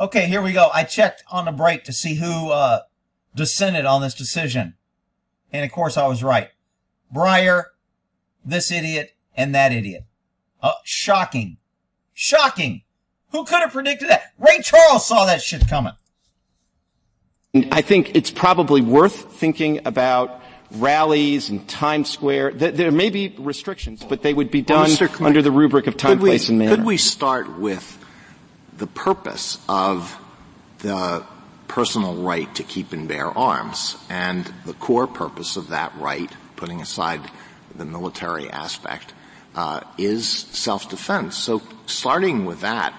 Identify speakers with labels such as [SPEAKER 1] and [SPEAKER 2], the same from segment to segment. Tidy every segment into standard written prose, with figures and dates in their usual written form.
[SPEAKER 1] Okay, here we go. I checked on the break to see who dissented on this decision. And, of course, I was right. Breyer, this idiot, and that idiot. Shocking. Shocking. Who could have predicted that? Ray Charles saw that shit coming.
[SPEAKER 2] I think it's probably worth thinking about rallies and Times Square. There may be restrictions, but they would be done under the rubric of time, place, and manner.
[SPEAKER 3] Could we start with the purpose of the personal right to keep and bear arms? And the core purpose of that right, putting aside the military aspect, is self-defense. So starting with that.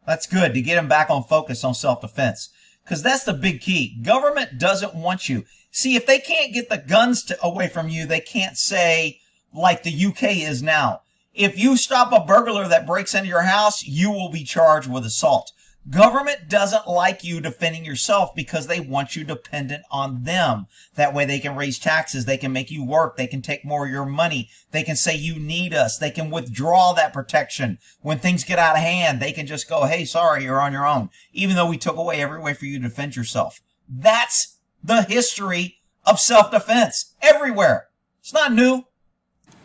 [SPEAKER 1] That's good to get him back on focus on self-defense. Because that's the big key. Government doesn't want you. See, if they can't get the guns away from you, they can't say, like the UK is now, if you stop a burglar that breaks into your house, you will be charged with assault. Government doesn't like you defending yourself because they want you dependent on them. That way they can raise taxes. They can make you work. They can take more of your money. They can say you need us. They can withdraw that protection. When things get out of hand, they can just go, hey, sorry, you're on your own. Even though we took away every way for you to defend yourself. That's the history of self-defense everywhere. It's not new.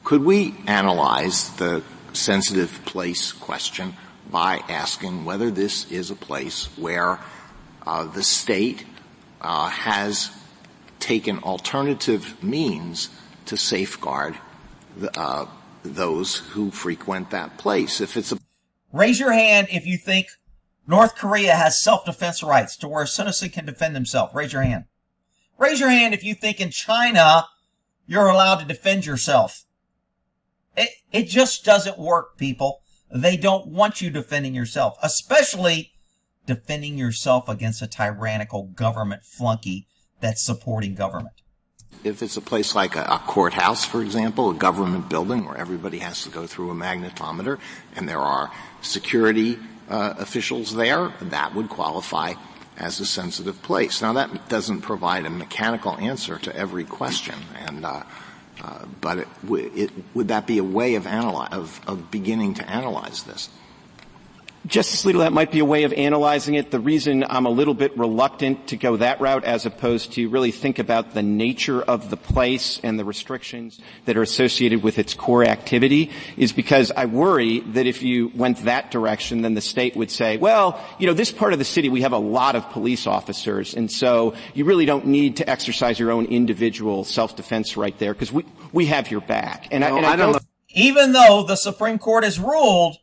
[SPEAKER 3] Could we analyze the sensitive place question by asking whether this is a place where the state has taken alternative means to safeguard those who frequent that place? If it's a
[SPEAKER 1] Raise your hand if you think North Korea has self-defense rights to where a citizen can defend himself. Raise your hand. Raise your hand if you think in China you're allowed to defend yourself. It just doesn't work, people. They don't want you defending yourself, especially defending yourself against a tyrannical government flunky that's supporting government.
[SPEAKER 3] If it's a place like a courthouse, for example, a government building where everybody has to go through a magnetometer and there are security officials there, that would qualify as a sensitive place. Now, that doesn't provide a mechanical answer to every question, and but would that be a way of beginning to analyze this?
[SPEAKER 2] Justice Alito, that might be a way of analyzing it. The reason I'm a little bit reluctant to go that route as opposed to really think about the nature of the place and the restrictions that are associated with its core activity is because I worry that if you went that direction, then the state would say, well, you know, this part of the city, we have a lot of police officers, and so you really don't need to exercise your own individual self-defense right there because we have your back. And I don't know.
[SPEAKER 1] Even though the Supreme Court has ruled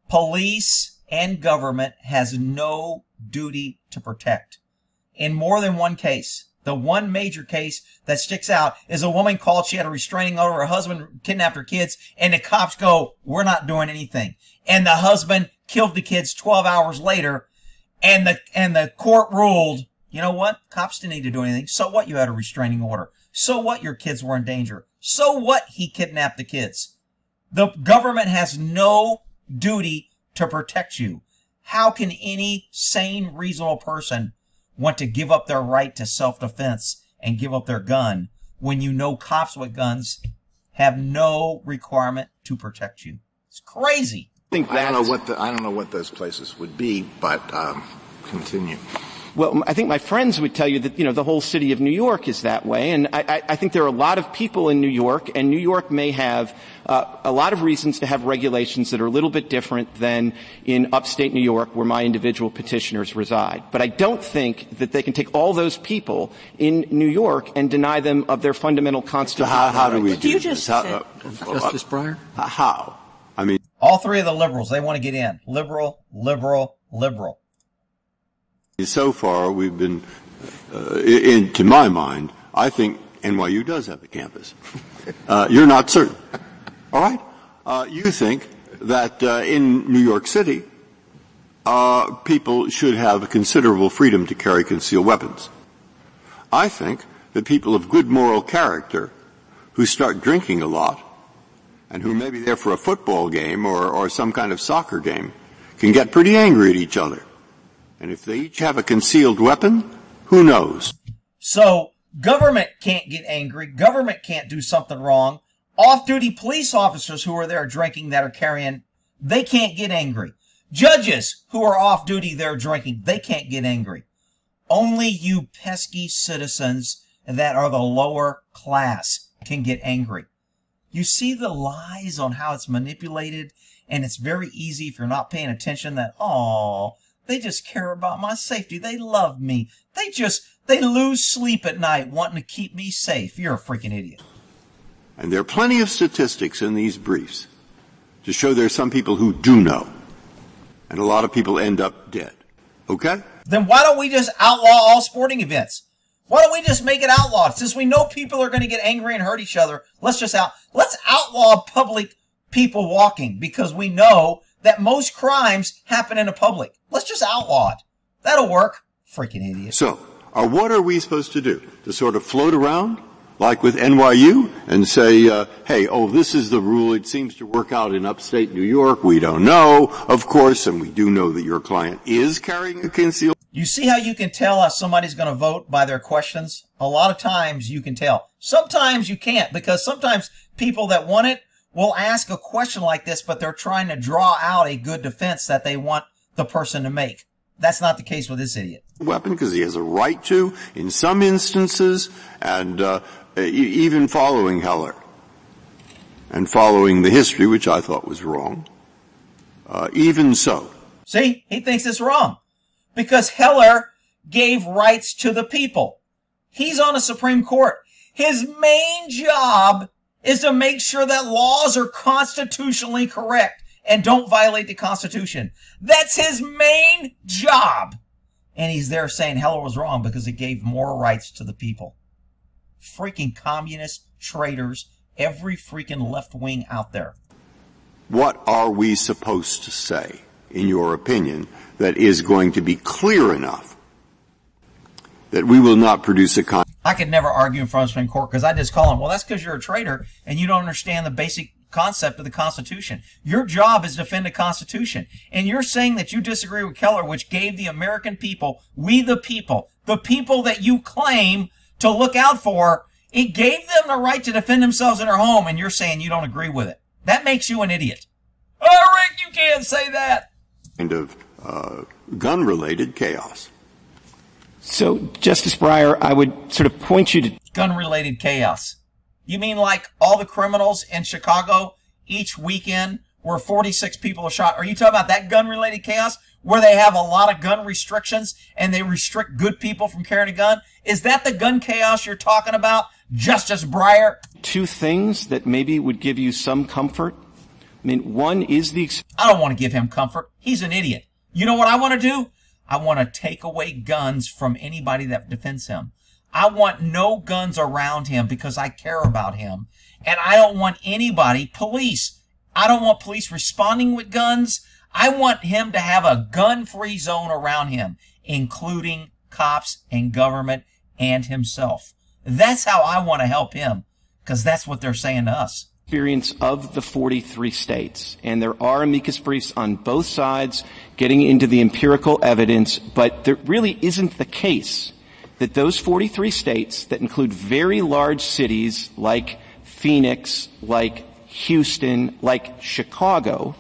[SPEAKER 1] police and government has no duty to protect. In more than one case, the one major case that sticks out is a woman called, she had a restraining order, her husband kidnapped her kids, and the cops go, we're not doing anything. And the husband killed the kids 12 hours later, and the court ruled, you know what? Cops didn't need to do anything. So what? You had a restraining order. So what? Your kids were in danger. So what? He kidnapped the kids. The government has no duty to protect you. How can any sane, reasonable person want to give up their right to self-defense and give up their gun when you know cops with guns have no requirement to protect you? It's crazy.
[SPEAKER 3] I don't know what those places would be, but continue.
[SPEAKER 2] Well, I think my friends would tell you that, you know, the whole city of New York is that way. And I think there are a lot of people in New York, and New York may have a lot of reasons to have regulations that are a little bit different than in upstate New York where my individual petitioners reside. But I don't think that they can take all those people in New York and deny them of their fundamental constitutional rights.
[SPEAKER 4] How do we do this?
[SPEAKER 5] Justice Breyer?
[SPEAKER 4] How? I mean,
[SPEAKER 1] all three of the liberals, they want to get in. Liberal, liberal, liberal.
[SPEAKER 4] So far, we've been, to my mind, I think NYU does have a campus. You're not certain. All right? You think that in New York City, people should have considerable freedom to carry concealed weapons. I think that people of good moral character who start drinking a lot and who may be there for a football game or some kind of soccer game can get pretty angry at each other. And if they each have a concealed weapon, who knows?
[SPEAKER 1] So government can't get angry. Government can't do something wrong. Off-duty police officers who are there drinking that are carrying, they can't get angry. Judges who are off duty, they're drinking. They can't get angry. Only you pesky citizens that are the lower class can get angry. You see the lies on how it's manipulated, and it's very easy if you're not paying attention that, oh, they just care about my safety. They love me. They lose sleep at night wanting to keep me safe. You're a freaking idiot.
[SPEAKER 4] And there are plenty of statistics in these briefs to show there's some people who do know. And a lot of people end up dead. Okay?
[SPEAKER 1] Then why don't we just outlaw all sporting events? Why don't we just make it outlawed? Since we know people are going to get angry and hurt each other, let's outlaw public people walking, because we know that most crimes happen in the public. Let's just outlaw it. That'll work. Freaking idiot.
[SPEAKER 4] So, what are we supposed to do? To sort of float around, like with NYU, and say, hey, this is the rule. It seems to work out in upstate New York. We don't know, of course, and we do know that your client is carrying a concealed.
[SPEAKER 1] You see how you can tell if somebody's going to vote by their questions? A lot of times you can tell. Sometimes you can't, because sometimes people that want it will ask a question like this, but they're trying to draw out a good defense that they want the person to make. That's not the case with this idiot.
[SPEAKER 4] Weapon, because he has a right to, in some instances, and even following Heller and following the history, which I thought was wrong, even so.
[SPEAKER 1] See, he thinks it's wrong because Heller gave rights to the people. He's on the Supreme Court. His main job is to make sure that laws are constitutionally correct and don't violate the Constitution. That's his main job. And he's there saying Heller was wrong because it gave more rights to the people. Freaking communist traitors, every freaking left wing out there.
[SPEAKER 4] What are we supposed to say, in your opinion, that is going to be clear enough that we will not produce a
[SPEAKER 1] I could never argue in front of the Supreme Court because I just call him, well, that's because you're a traitor and you don't understand the basic concept of the Constitution. Your job is to defend the Constitution. And you're saying that you disagree with Heller, which gave the American people, we the people that you claim to look out for, it gave them the right to defend themselves in their home, and you're saying you don't agree with it. That makes you an idiot. Oh, Rick, you can't say that.
[SPEAKER 4] Kind of gun-related chaos.
[SPEAKER 2] So, Justice Breyer, I would sort of point you to
[SPEAKER 1] gun-related chaos. You mean like all the criminals in Chicago each weekend where 46 people are shot? Are you talking about that gun-related chaos where they have a lot of gun restrictions and they restrict good people from carrying a gun? Is that the gun chaos you're talking about, Justice Breyer?
[SPEAKER 2] Two things that maybe would give you some comfort. I mean, one is
[SPEAKER 1] I don't want to give him comfort. He's an idiot. You know what I want to do? I want to take away guns from anybody that defends him. I want no guns around him because I care about him. And I don't want anybody, police. I don't want police responding with guns. I want him to have a gun-free zone around him, including cops and government and himself. That's how I want to help him, because that's what they're saying to us.
[SPEAKER 2] Experience of the 43 states, and there are amicus briefs on both sides getting into the empirical evidence, but there really isn't the case that those 43 states that include very large cities like Phoenix, like Houston, like Chicago,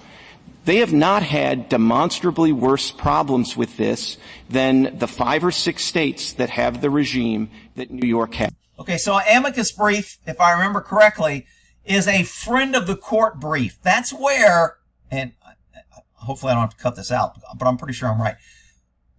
[SPEAKER 2] they have not had demonstrably worse problems with this than the 5 or 6 states that have the regime that New York has.
[SPEAKER 1] Okay, so an amicus brief, if I remember correctly, is a friend of the court brief. That's where, and hopefully I don't have to cut this out, but I'm pretty sure I'm right,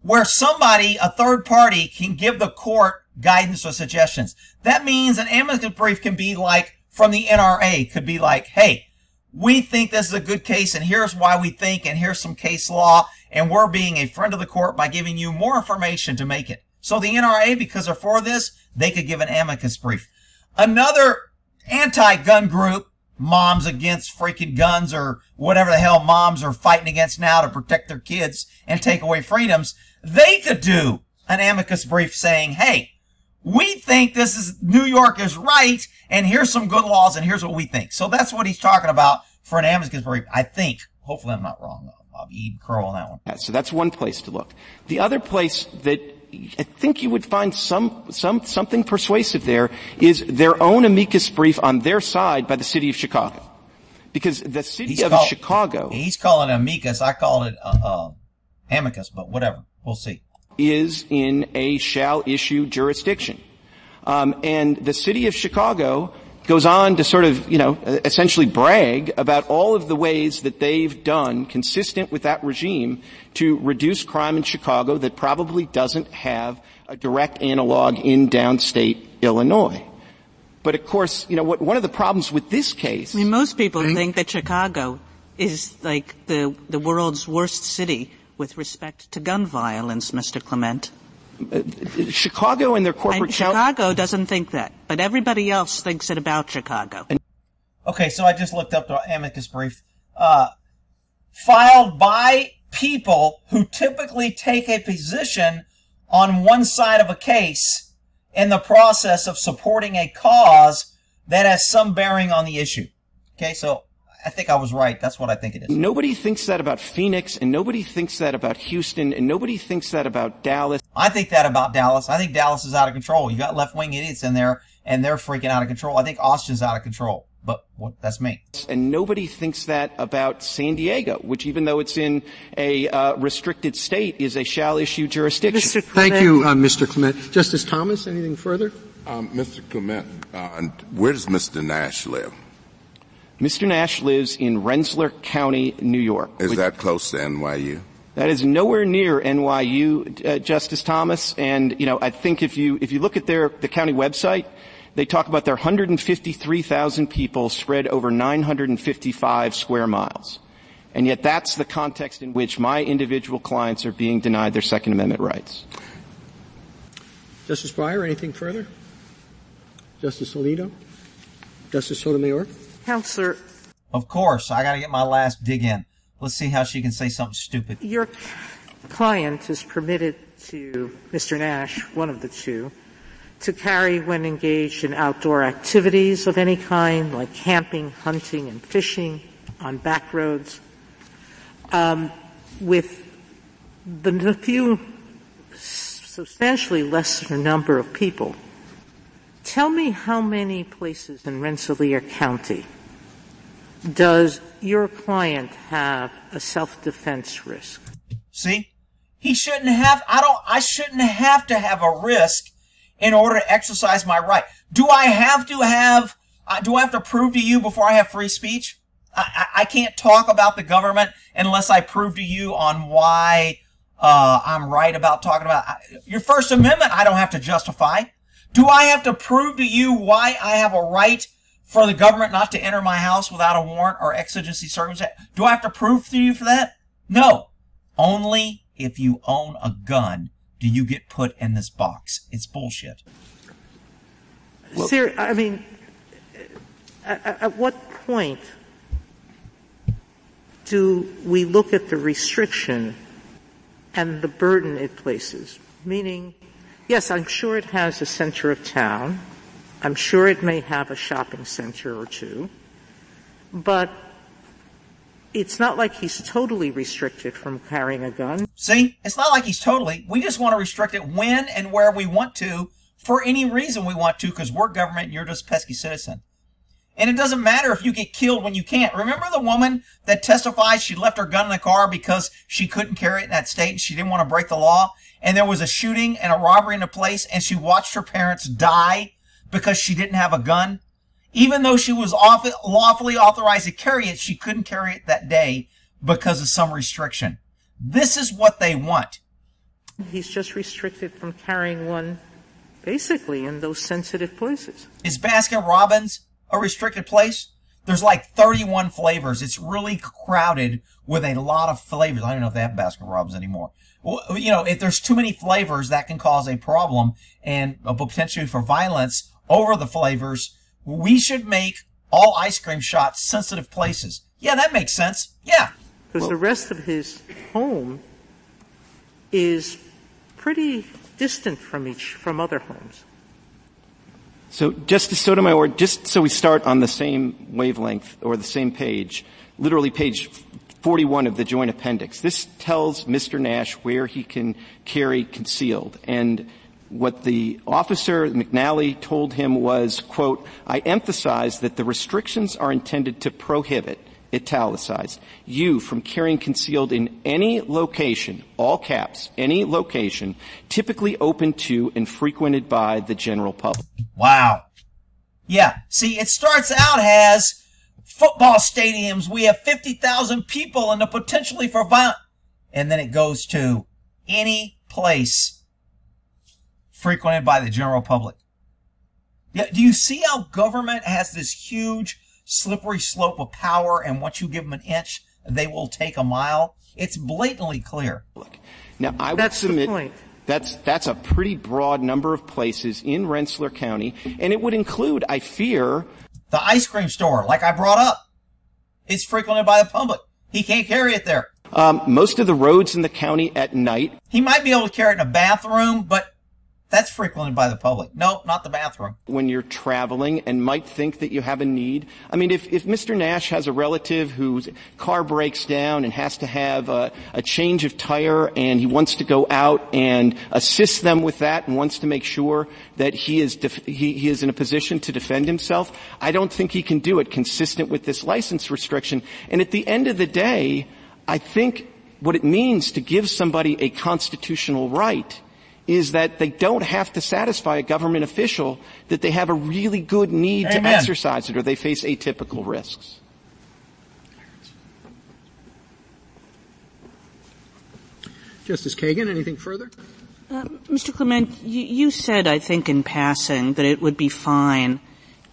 [SPEAKER 1] where somebody, a third party, can give the court guidance or suggestions. That means an amicus brief can be like, from the NRA, could be like, hey, we think this is a good case, and here's why we think, and here's some case law, and we're being a friend of the court by giving you more information to make it. So the NRA, because they're for this, they could give an amicus brief. Another anti-gun group, Moms Against Freaking Guns, or whatever the hell moms are fighting against now to protect their kids and take away freedoms, they could do an amicus brief saying, hey, we think this is, New York is right, and here's some good laws, and here's what we think. So that's what he's talking about for an amicus brief, I think. Hopefully I'm not wrong. I'll be eating crow on that one.
[SPEAKER 2] So that's one place to look. The other place that I think you would find something persuasive there is their own amicus brief on their side by the city of Chicago. Because the city of Chicago...
[SPEAKER 1] He's calling it amicus. I call it amicus, but whatever. We'll see.
[SPEAKER 2] ...is in a shall-issue jurisdiction. And the city of Chicago goes on to sort of, essentially brag about all of the ways that they've done consistent with that regime to reduce crime in Chicago that probably doesn't have a direct analog in downstate Illinois. But of course, one of the problems with this case...
[SPEAKER 6] I mean, most people think that Chicago is like the world's worst city with respect to gun violence, Mr. Clement.
[SPEAKER 2] Chicago and their corporate...
[SPEAKER 6] Chicago doesn't think that, but everybody else thinks it about Chicago.
[SPEAKER 1] Okay, so I just looked up the amicus brief. Filed by people who typically take a position on one side of a case in the process of supporting a cause that has some bearing on the issue. Okay, so I think I was right. That's what I think it is.
[SPEAKER 2] Nobody thinks that about Phoenix, and nobody thinks that about Houston, and nobody thinks that about Dallas.
[SPEAKER 1] I think that about Dallas. I think Dallas is out of control. You got left-wing idiots in there, and they're freaking out of control. I think Austin's out of control, but that's me.
[SPEAKER 2] And nobody thinks that about San Diego, which, even though it's in a restricted state, is a shall-issue jurisdiction.
[SPEAKER 5] Thank you, Mr. Clement. Justice Thomas, anything further?
[SPEAKER 7] Mr. Clement, where does Mr. Nash live?
[SPEAKER 2] Mr. Nash lives in Rensselaer County, New York.
[SPEAKER 7] Is that close to NYU?
[SPEAKER 2] That is nowhere near NYU, Justice Thomas. And, I think if you look at the county website, they talk about their 153,000 people spread over 955 square miles. And yet that's the context in which my individual clients are being denied their Second Amendment rights.
[SPEAKER 5] Justice Breyer, anything further? Justice Alito? Justice Sotomayor?
[SPEAKER 8] Counselor.
[SPEAKER 1] Of course. I got to get my last dig in. Let's see how she can say something stupid.
[SPEAKER 8] Your client is permitted to, Mr. Nash, one of the two, to carry when engaged in outdoor activities of any kind, like camping, hunting, and fishing on back roads, with the few substantially lesser number of people. Tell me how many places in Rensselaer County does your client have a self-defense risk?
[SPEAKER 1] See? He shouldn't have, I shouldn't have to have a risk in order to exercise my right. Do I have to prove to you before I have free speech? I can't talk about the government unless I prove to you on why, I'm right about talking about your First Amendment. I don't have to justify. Do I have to prove to you why I have a right for the government not to enter my house without a warrant or exigency circumstance? Do I have to prove to you for that? No. Only if you own a gun do you get put in this box. It's bullshit.
[SPEAKER 8] Well, I mean, at what point do we look at the restriction and the burden it places? Meaning, yes, I'm sure it has a center of town. I'm sure it may have a shopping center or two. But it's not like he's totally restricted from carrying a gun.
[SPEAKER 1] See? It's not like he's totally. We just want to restrict it when and where we want to, for any reason we want to, because we're government and you're just a pesky citizen. And it doesn't matter if you get killed when you can't. Remember the woman that testified she left her gun in the car because she couldn't carry it in that state and she didn't want to break the law? And there was a shooting and a robbery in a place and she watched her parents die because she didn't have a gun? Even though she was lawfully authorized to carry it, she couldn't carry it that day because of some restriction. This is what they want.
[SPEAKER 8] He's just restricted from carrying one basically in those sensitive places.
[SPEAKER 1] Is Baskin-Robbins a restricted place? There's like 31 flavors. It's really crowded with a lot of flavors. I don't know if they have Baskin-Robbins anymore. Well, if there's too many flavors, that can cause a problem and a potential for violence over the flavors. We should make all ice cream shops sensitive places. Yeah, that makes sense. Yeah.
[SPEAKER 8] Because the rest of his home is pretty distant from other homes.
[SPEAKER 2] So, Justice Sotomayor, just so we start on the same wavelength or the same page, literally page 41 of the Joint Appendix, this tells Mr. Nash where he can carry concealed. And What the officer, McNally, told him was, quote, I emphasize that the restrictions are intended to prohibit, italicized, you from carrying concealed in any location, all caps, any location, typically open to and frequented by the general public.
[SPEAKER 1] Wow. Yeah. See, it starts out as football stadiums. We have 50,000 people and the potentially for violence. And then it goes to any place frequented by the general public. Yeah. Do you see how government has this huge slippery slope of power, and once you give them an inch, they will take a mile? It's blatantly clear.
[SPEAKER 2] Now, I would submit that's a pretty broad number of places in Rensselaer County, and it would include, I fear,
[SPEAKER 1] the ice cream store, like I brought up. It's frequented by the public. He can't carry it there.
[SPEAKER 2] Most of the roads in the county at night.
[SPEAKER 1] He might be able to carry it in a bathroom, but that's frequented by the public. No, not the bathroom.
[SPEAKER 2] When you're traveling and might think that you have a need. I mean, if Mr. Nash has a relative whose car breaks down and has to have a change of tire, and he wants to go out and assist them with that and wants to make sure that he is in a position to defend himself, I don't think he can do it consistent with this license restriction. And at the end of the day, I think what it means to give somebody a constitutional right is that they don't have to satisfy a government official that they have a really good need to exercise it or they face atypical risks.
[SPEAKER 5] Justice Kagan, anything further?
[SPEAKER 6] Mr. Clement, you said, I think in passing, that it would be fine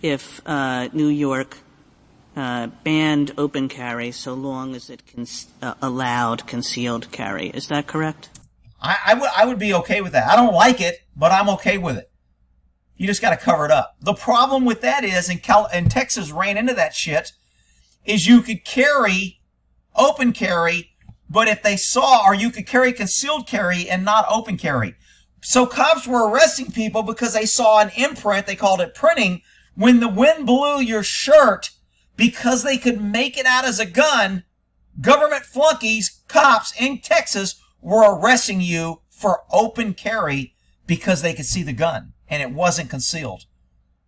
[SPEAKER 6] if New York banned open carry so long as it allowed concealed carry. Is that correct?
[SPEAKER 1] I would be okay with that. I don't like it, but I'm okay with it. You just got to cover it up. The problem with that is, and Texas ran into that shit, is you could carry open carry, but if they saw, or you could carry concealed carry and not open carry. So cops were arresting people because they saw an imprint, they called it printing, when the wind blew your shirt, because they could make it out as a gun. Government flunkies, cops in Texas, were arresting you for open carry because they could see the gun and it wasn't concealed.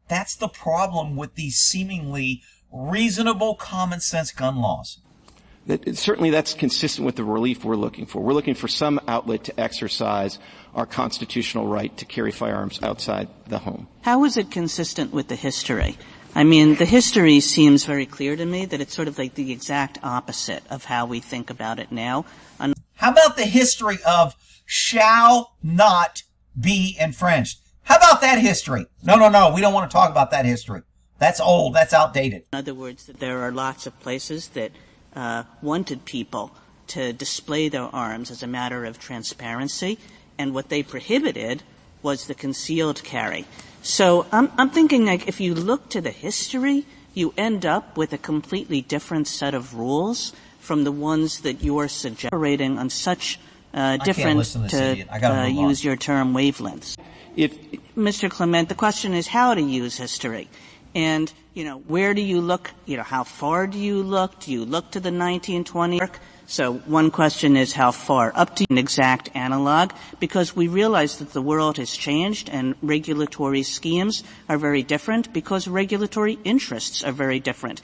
[SPEAKER 1] That's the problem with these seemingly reasonable, common sense gun laws.
[SPEAKER 2] Certainly that's consistent with the relief we're looking for. We're looking for some outlet to exercise our constitutional right to carry firearms outside the home.
[SPEAKER 6] How is it consistent with the history? I mean, the history seems very clear to me that it's sort of like the exact opposite of how we think about it now.
[SPEAKER 1] How about the history of shall not be infringed? How about that history? No, we don't want to talk about that history. That's old. That's outdated.
[SPEAKER 6] In other words, that there are lots of places that wanted people to display their arms as a matter of transparency, and what they prohibited was the concealed carry. So I'm thinking, like, if you look to the history, you end up with a completely different set of rules from the ones that you're suggesting on such different, to use your term, wavelengths. Mr. Clement, the question is how to use history. And, where do you look? How far do you look? Do you look to the 1920s? So one question is how far up to an exact analog, because we realize that the world has changed and regulatory schemes are very different because regulatory interests are very different.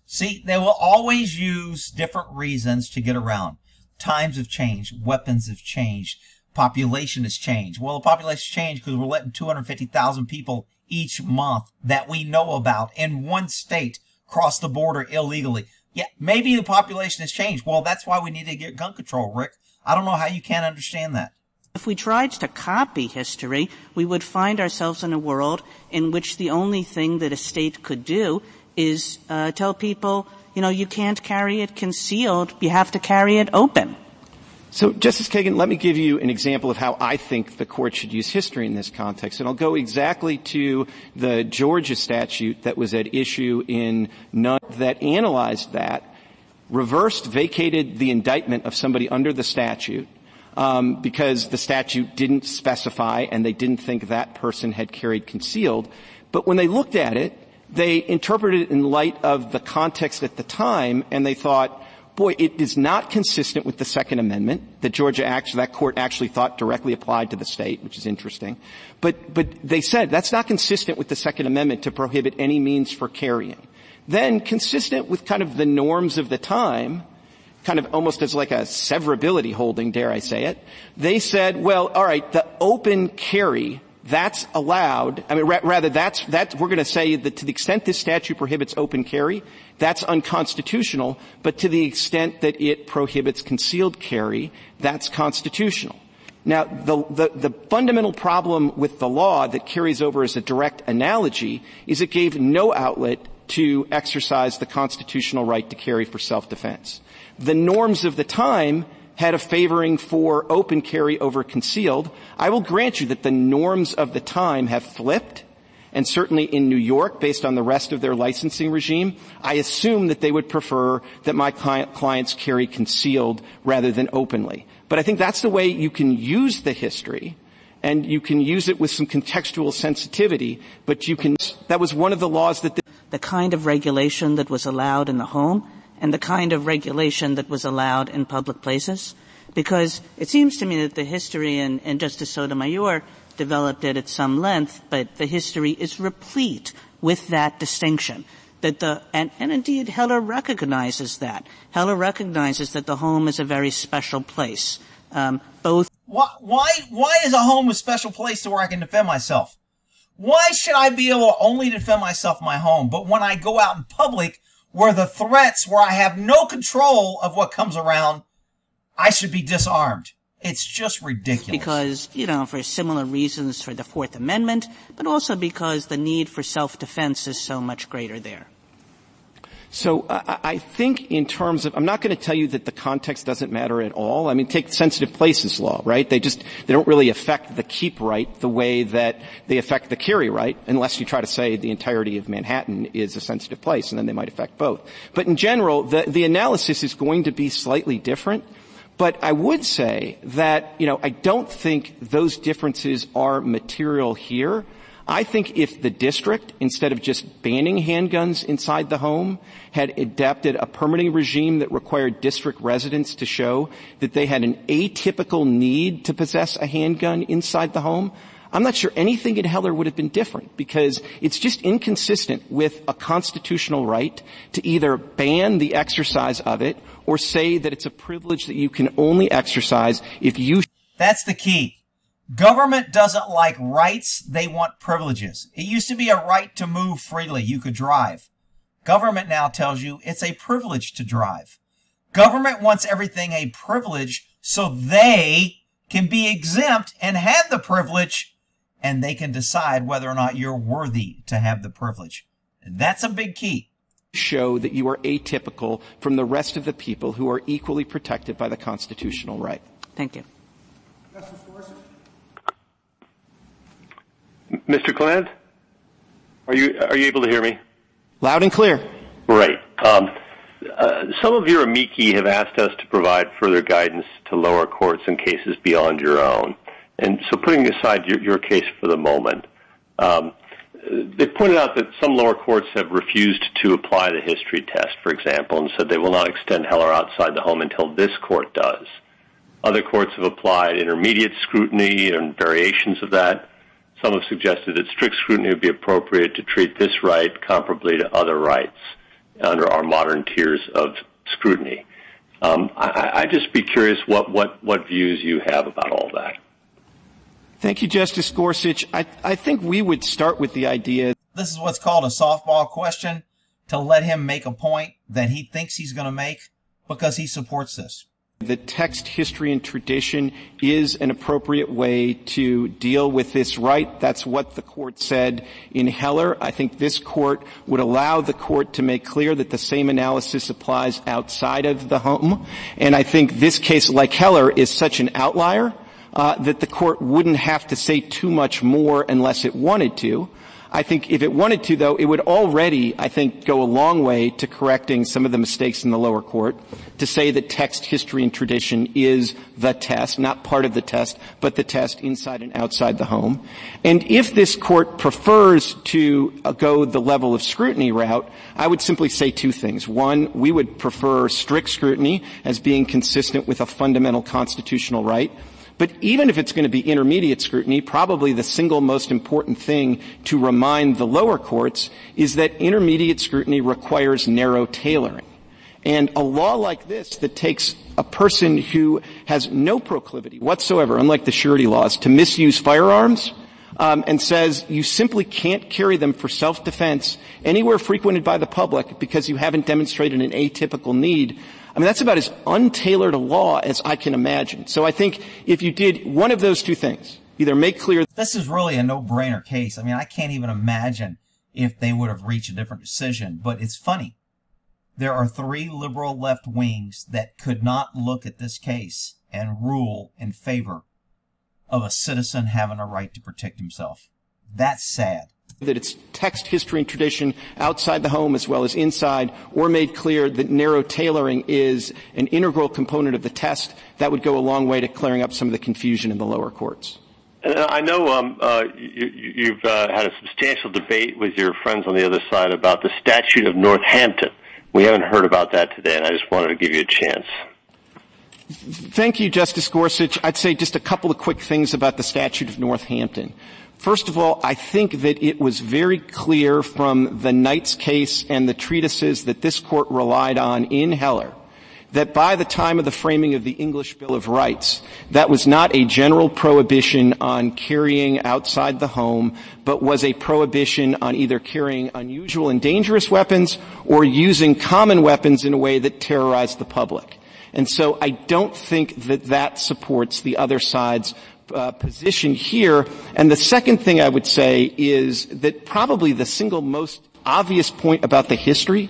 [SPEAKER 1] See, they will always use different reasons to get around. Times have changed. Weapons have changed. Population has changed. Well, the population has changed because we're letting 250,000 people each month that we know about in one state cross the border illegally. Yeah, maybe the population has changed. Well, that's why we need to get gun control, Rick. I don't know how you can't understand that.
[SPEAKER 6] If we tried to copy history, we would find ourselves in a world in which the only thing that a state could do is tell people, you can't carry it concealed. You have to carry it open.
[SPEAKER 2] So, Justice Kagan, let me give you an example of how I think the court should use history in this context. And I'll go exactly to the Georgia statute that was at issue in none that analyzed that, reversed, vacated the indictment of somebody under the statute because the statute didn't specify and they didn't think that person had carried concealed. But when they looked at it, they interpreted it in light of the context at the time, and they thought, boy, it is not consistent with the Second Amendment that that court actually thought directly applied to the state, which is interesting. But they said that's not consistent with the Second Amendment to prohibit any means for carrying. Then, consistent with kind of the norms of the time, kind of almost as like a severability holding, dare I say it, they said, well, all right, the open carry, that's allowed. I mean, rather, that's we're going to say that to the extent this statute prohibits open carry, that's unconstitutional, but to the extent that it prohibits concealed carry, that's constitutional. Now, the fundamental problem with the law that carries over as a direct analogy is it gave no outlet to exercise the constitutional right to carry for self-defense. The norms of the time had a favoring for open carry over concealed. I will grant you that the norms of the time have flipped, and certainly in New York, based on the rest of their licensing regime, I assume that they would prefer that my clients carry concealed rather than openly. But I think that's the way you can use the history, and you can use it with some contextual sensitivity, but that was one of the laws that
[SPEAKER 6] the kind of regulation that was allowed in the home and the kind of regulation that was allowed in public places? Because it seems to me that the history, and Justice Sotomayor developed it at some length, but the history is replete with that distinction. And indeed, Heller recognizes that. Heller recognizes that the home is a very special place.
[SPEAKER 1] Why is a home a special place to where I can defend myself? Why should I be able to only defend myself in my home? But when I go out in public, where the threats, where I have no control of what comes around, I should be disarmed. It's just ridiculous.
[SPEAKER 6] Because, for similar reasons for the Fourth Amendment, but also because the need for self-defense is so much greater there.
[SPEAKER 2] So I think in terms of, I'm not going to tell you that the context doesn't matter at all. I mean, take sensitive places law, right? They don't really affect the keep right the way that they affect the carry right, unless you try to say the entirety of Manhattan is a sensitive place, and then they might affect both. But in general, the analysis is going to be slightly different. But I would say that, I don't think those differences are material here. I think if the district, instead of just banning handguns inside the home, had adapted a permitting regime that required district residents to show that they had an atypical need to possess a handgun inside the home, I'm not sure anything in Heller would have been different, because it's just inconsistent with a constitutional right to either ban the exercise of it or say that it's a privilege that you can only exercise if you...
[SPEAKER 1] That's the key. Government doesn't like rights, they want privileges. It used to be a right to move freely. You could drive. Government now tells you it's a privilege to drive. Government wants everything a privilege so they can be exempt and have the privilege, and they can decide whether or not you're worthy to have the privilege. That's a big key.
[SPEAKER 2] Show that you are atypical from the rest of the people who are equally protected by the constitutional right.
[SPEAKER 6] Thank you.
[SPEAKER 9] Mr. Clement, are you able to hear me?
[SPEAKER 2] Loud and clear.
[SPEAKER 9] Right. Some of your amici have asked us to provide further guidance to lower courts in cases beyond your own. And so putting aside your case for the moment, they pointed out that some lower courts have refused to apply the history test, for example, and said they will not extend Heller outside the home until this court does. Other courts have applied intermediate scrutiny and variations of that. Some have suggested that strict scrutiny would be appropriate to treat this right comparably to other rights under our modern tiers of scrutiny. I'd just be curious what views you have about all that.
[SPEAKER 2] Thank you, Justice Gorsuch. I think we would start with the idea.
[SPEAKER 1] This is what's called a softball question, to let him make a point that he thinks he's going to make because he supports this.
[SPEAKER 2] The text, history, and tradition is an appropriate way to deal with this right. That's what the court said in Heller. I think this court would allow the court to make clear that the same analysis applies outside of the home. And I think this case, like Heller, is such an outlier that the court wouldn't have to say too much more unless it wanted to. I think if it wanted to, though, it would already, I think, go a long way to correcting some of the mistakes in the lower court, to say that text, history, and tradition is the test, not part of the test, but the test inside and outside the home. And if this court prefers to go the level of scrutiny route, I would simply say two things. One, we would prefer strict scrutiny as being consistent with a fundamental constitutional right. But even if it's going to be intermediate scrutiny, probably the single most important thing to remind the lower courts is that intermediate scrutiny requires narrow tailoring. And a law like this that takes a person who has no proclivity whatsoever, unlike the surety laws, to misuse firearms, and says you simply can't carry them for self-defense anywhere frequented by the public because you haven't demonstrated an atypical need, I mean, that's about as untailored a law as I can imagine. So I think if you did one of those two things, either make clear...
[SPEAKER 1] This is really a no-brainer case. I mean, I can't even imagine if they would have reached a different decision. But it's funny. There are three liberal left wings that could not look at this case and rule in favor of a citizen having a right to protect himself. That's sad.
[SPEAKER 2] That it's text, history, and tradition outside the home as well as inside, or made clear that narrow tailoring is an integral component of the test, that would go a long way to clearing up some of the confusion in the lower courts.
[SPEAKER 9] And I know you've had a substantial debate with your friends on the other side about the Statute of Northampton. We haven't heard about that today, and I just wanted to give you a chance.
[SPEAKER 2] Thank you, Justice Gorsuch. I'd say just a couple of quick things about the Statute of Northampton. First of all, I think that it was very clear from the Knights case and the treatises that this court relied on in Heller that by the time of the framing of the English Bill of Rights, that was not a general prohibition on carrying outside the home, but was a prohibition on either carrying unusual and dangerous weapons or using common weapons in a way that terrorized the public. And so I don't think that that supports the other side's position here. And the second thing I would say is that probably the single most obvious point about the history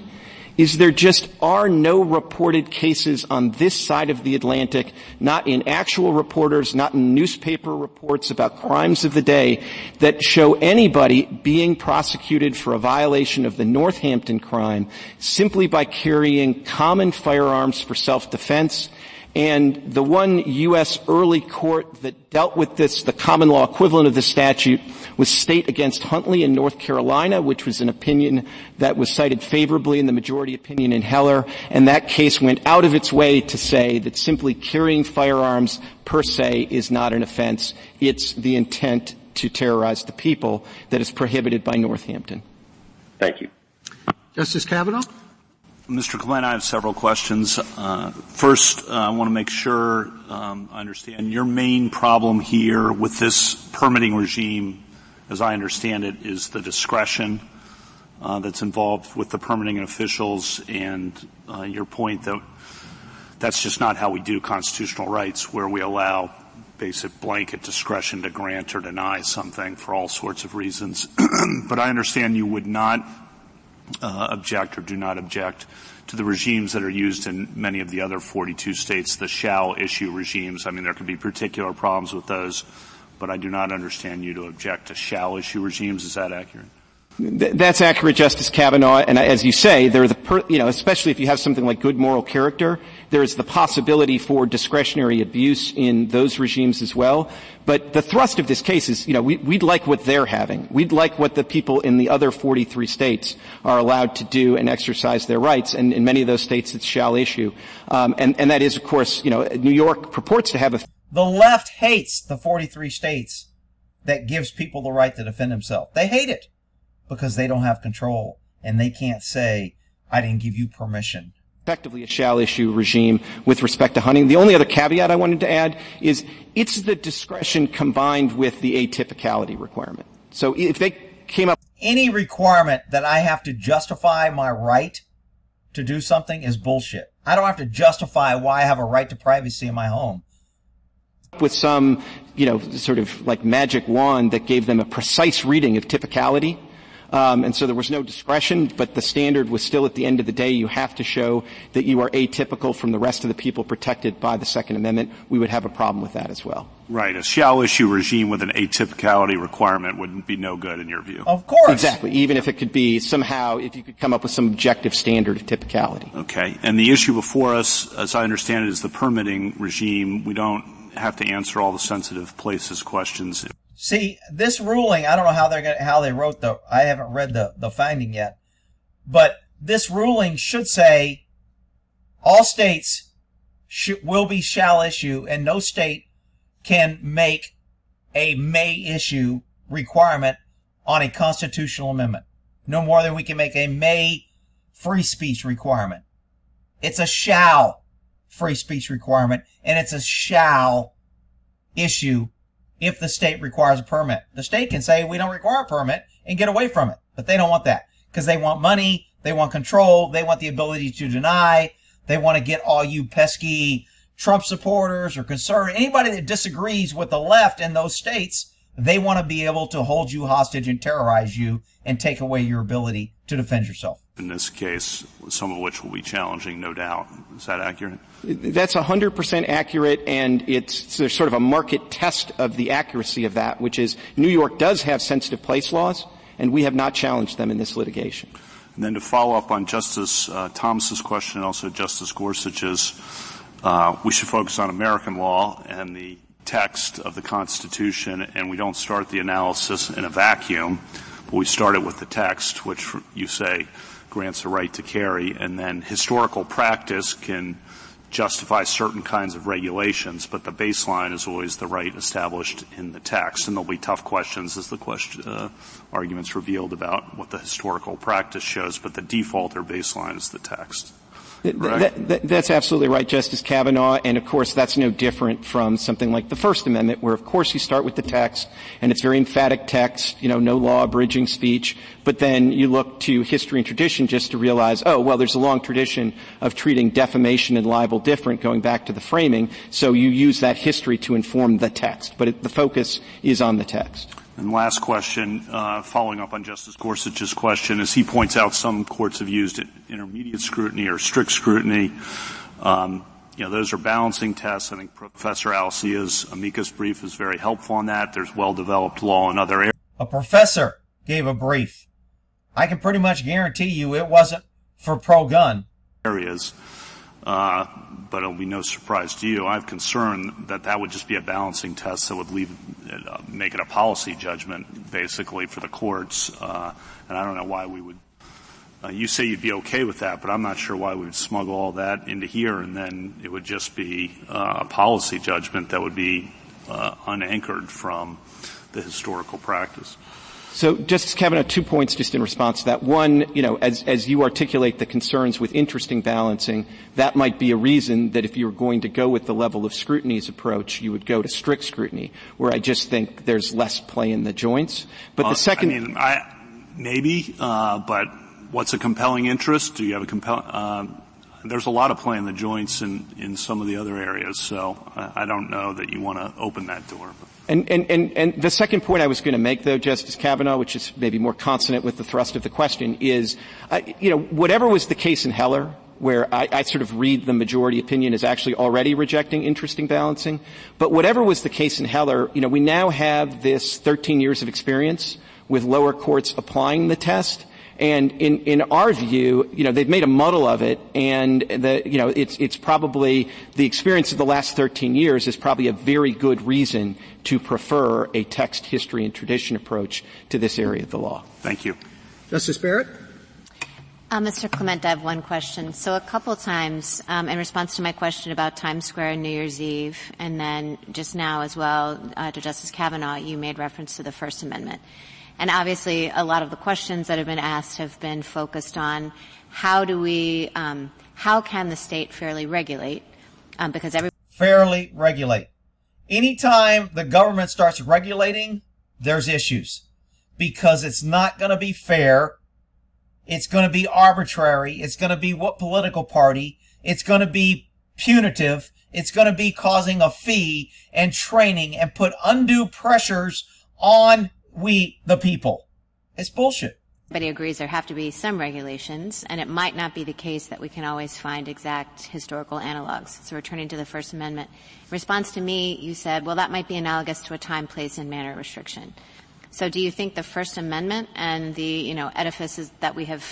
[SPEAKER 2] is there just are no reported cases on this side of the Atlantic, not in actual reporters, not in newspaper reports about crimes of the day, that show anybody being prosecuted for a violation of the Northampton crime simply by carrying common firearms for self-defense. And the one U.S. early court that dealt with this, the common law equivalent of the statute, was State against Huntley in North Carolina, which was an opinion that was cited favorably in the majority opinion in Heller. And that case went out of its way to say that simply carrying firearms per se is not an offense. It's the intent to terrorize the people that is prohibited by Northampton.
[SPEAKER 9] Thank you.
[SPEAKER 5] Justice Kavanaugh?
[SPEAKER 10] Mr. Clement, I have several questions. First, I want to make sure I understand your main problem here with this permitting regime, as I understand it, is the discretion that's involved with the permitting officials, and your point that that's just not how we do constitutional rights, where we allow basic blanket discretion to grant or deny something for all sorts of reasons. But I understand you would not object or do not object to the regimes that are used in many of the other 42 states, the shall issue regimes. I mean, there could be particular problems with those, but I do not understand you to object to shall issue regimes. Is that accurate?
[SPEAKER 2] That's accurate, Justice Kavanaugh. And as you say, there are especially if you have something like good moral character, there is the possibility for discretionary abuse in those regimes as well. But the thrust of this case is, we'd like what they're having. We'd like what the people in the other 43 states are allowed to do and exercise their rights. And in many of those states, it's shall issue. And that is, of course, New York purports to have
[SPEAKER 1] The left hates the 43 states that gives people the right to defend themselves. They hate it because they don't have control and they can't say, I didn't give you permission.
[SPEAKER 2] Effectively a shall issue regime with respect to hunting. The only other caveat I wanted to add is it's the discretion combined with the atypicality requirement. So if they came up...
[SPEAKER 1] Any requirement that I have to justify my right to do something is bullshit. I don't have to justify why I have a right to privacy in my home.
[SPEAKER 2] With some, sort of like magic wand that gave them a precise reading of typicality, And so there was no discretion, but the standard was still at the end of the day, you have to show that you are atypical from the rest of the people protected by the Second Amendment. We would have a problem with that as well.
[SPEAKER 10] Right. A shall issue regime with an atypicality requirement would be no good in your view.
[SPEAKER 1] Of course.
[SPEAKER 2] Exactly. Even if it could be somehow, if you could come up with some objective standard of typicality.
[SPEAKER 10] Okay. And the issue before us, as I understand it, is the permitting regime. We don't have to answer all the sensitive places questions.
[SPEAKER 1] See, this ruling, I don't know how they wrote I haven't read the finding yet, but this ruling should say all states shall issue, and no state can make a may issue requirement on a constitutional amendment. No more than we can make a may free speech requirement. It's a shall free speech requirement, and it's a shall issue if the state requires a permit. The state can say we don't require a permit and get away from it, but they don't want that because they want money, they want control, they want the ability to deny, they want to get all you pesky Trump supporters or conservative, anybody that disagrees with the left in those states, they want to be able to hold you hostage and terrorize you and take away your ability to defend yourself.
[SPEAKER 10] In this case, some of which will be challenging, no doubt. Is that accurate?
[SPEAKER 2] That's 100% accurate, and there's sort of a market test of the accuracy of that, which is New York does have sensitive place laws, and we have not challenged them in this litigation.
[SPEAKER 10] And then to follow up on Justice Thomas's question and also Justice Gorsuch's, we should focus on American law and the text of the Constitution, and we don't start the analysis in a vacuum, but we start it with the text, which you say grants a right to carry, and then historical practice can justify certain kinds of regulations, but the baseline is always the right established in the text, and there'll be tough questions as the arguments revealed about what the historical practice shows, but the default or baseline is the text.
[SPEAKER 2] That's absolutely right, Justice Kavanaugh, and of course that's no different from something like the First Amendment, where of course you start with the text, and it's very emphatic text, no law abridging speech, but then you look to history and tradition just to realize, oh, well, there's a long tradition of treating defamation and libel different going back to the framing, so you use that history to inform the text, but the focus is on the text.
[SPEAKER 10] And last question, following up on Justice Gorsuch's question, as he points out, some courts have used intermediate scrutiny or strict scrutiny. Those are balancing tests. I think Professor Alcia's amicus brief is very helpful on that. There's well-developed law in other areas.
[SPEAKER 1] A professor gave a brief. I can pretty much guarantee you it wasn't for pro-gun.
[SPEAKER 10] But it'll be no surprise to you. I have concern that would just be a balancing test that would make it a policy judgment, basically, for the courts. And I don't know why we would. You say you'd be okay with that, but I'm not sure why we would smuggle all that into here, and then it would just be a policy judgment that would be unanchored from the historical practice.
[SPEAKER 2] So, Justice Kavanaugh, 2 points just in response to that. One, as you articulate the concerns with interesting balancing, that might be a reason that if you were going to go with the level of scrutiny's approach, you would go to strict scrutiny, where I just think there's less play in the joints. But the second...
[SPEAKER 10] maybe, but what's a compelling interest? Do you have a compelling... there's a lot of play in the joints in some of the other areas, so I don't know that you want to open that door.
[SPEAKER 2] And the second point I was going to make, though, Justice Kavanaugh, which is maybe more consonant with the thrust of the question, is, whatever was the case in Heller, where I sort of read the majority opinion as actually already rejecting interesting balancing, but whatever was the case in Heller, we now have this 13 years of experience with lower courts applying the test. And in our view, they've made a muddle of it, and it's probably the experience of the last 13 years is probably a very good reason to prefer a text, history, and tradition approach to this area of the law.
[SPEAKER 10] Thank you.
[SPEAKER 5] Justice Barrett?
[SPEAKER 11] Mr. Clement, I have one question. So a couple times, in response to my question about Times Square and New Year's Eve, and then just now as well to Justice Kavanaugh, you made reference to the First Amendment. And obviously, a lot of the questions that have been asked have been focused on how can the state fairly regulate?
[SPEAKER 1] Fairly regulate. Anytime the government starts regulating, there's issues. Because it's not going to be fair. It's going to be arbitrary. It's going to be what political party. It's going to be punitive. It's going to be causing a fee and training and put undue pressures on we, the people. It's bullshit.
[SPEAKER 11] Everybody agrees there have to be some regulations, and it might not be the case that we can always find exact historical analogs. So returning to the First Amendment, in response to me, you said, well, that might be analogous to a time, place, and manner restriction. So do you think the First Amendment and the, edifices that we have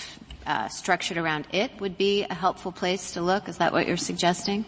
[SPEAKER 11] structured around it would be a helpful place to look? Is that what you're suggesting?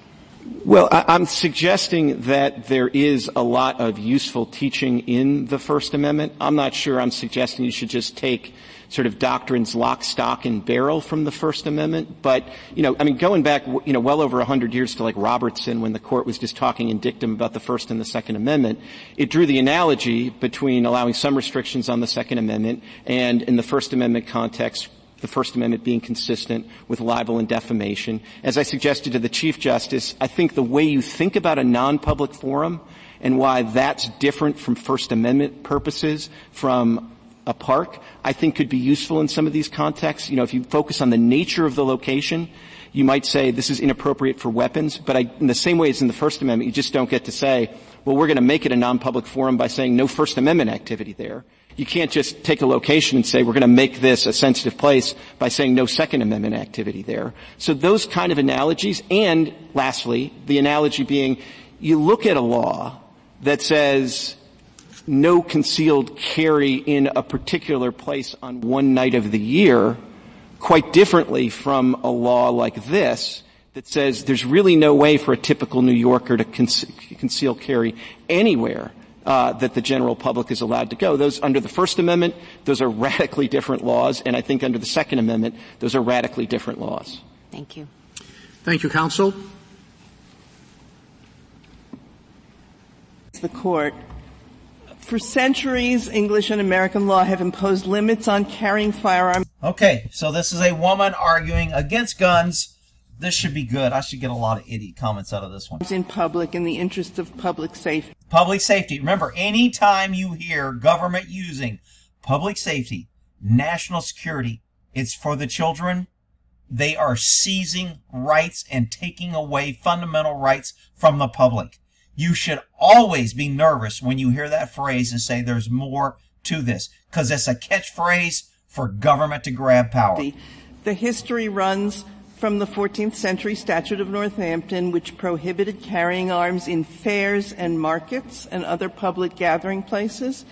[SPEAKER 2] Well, I'm suggesting that there is a lot of useful teaching in the First Amendment. I'm not sure I'm suggesting you should just take sort of doctrines lock, stock, and barrel from the First Amendment. But, going back, well over 100 years to like Robertson, when the court was just talking in dictum about the First and the Second Amendment, it drew the analogy between allowing some restrictions on the Second Amendment and, in the First Amendment context, the First Amendment being consistent with libel and defamation. As I suggested to the Chief Justice, I think the way you think about a non-public forum and why that's different from First Amendment purposes from a park, I think could be useful in some of these contexts. If you focus on the nature of the location, you might say this is inappropriate for weapons, but in the same way as in the First Amendment, you just don't get to say, well, we're going to make it a non-public forum by saying no First Amendment activity there. You can't just take a location and say we're going to make this a sensitive place by saying no Second Amendment activity there. So those kind of analogies, and lastly, the analogy being you look at a law that says no concealed carry in a particular place on one night of the year quite differently from a law like this that says there's really no way for a typical New Yorker to conceal carry anywhere that the general public is allowed to go. Those under the First Amendment, those are radically different laws, and I think under the Second Amendment, those are radically different laws.
[SPEAKER 11] Thank you.
[SPEAKER 5] Thank you, counsel.
[SPEAKER 12] The court. For centuries, English and American law have imposed limits on carrying firearms.
[SPEAKER 1] Okay, so this is a woman arguing against guns. This should be good. I should get a lot of idiot comments out of this one.
[SPEAKER 12] In public, in the interest of public safety.
[SPEAKER 1] Public safety. Remember, anytime you hear government using public safety, national security, it's for the children. They are seizing rights and taking away fundamental rights from the public. You should always be nervous when you hear that phrase and say there's more to this, because it's a catchphrase for government to grab power.
[SPEAKER 12] The history runs from the 14th century Statute of Northampton, which prohibited carrying arms in fairs and markets and other public gathering places,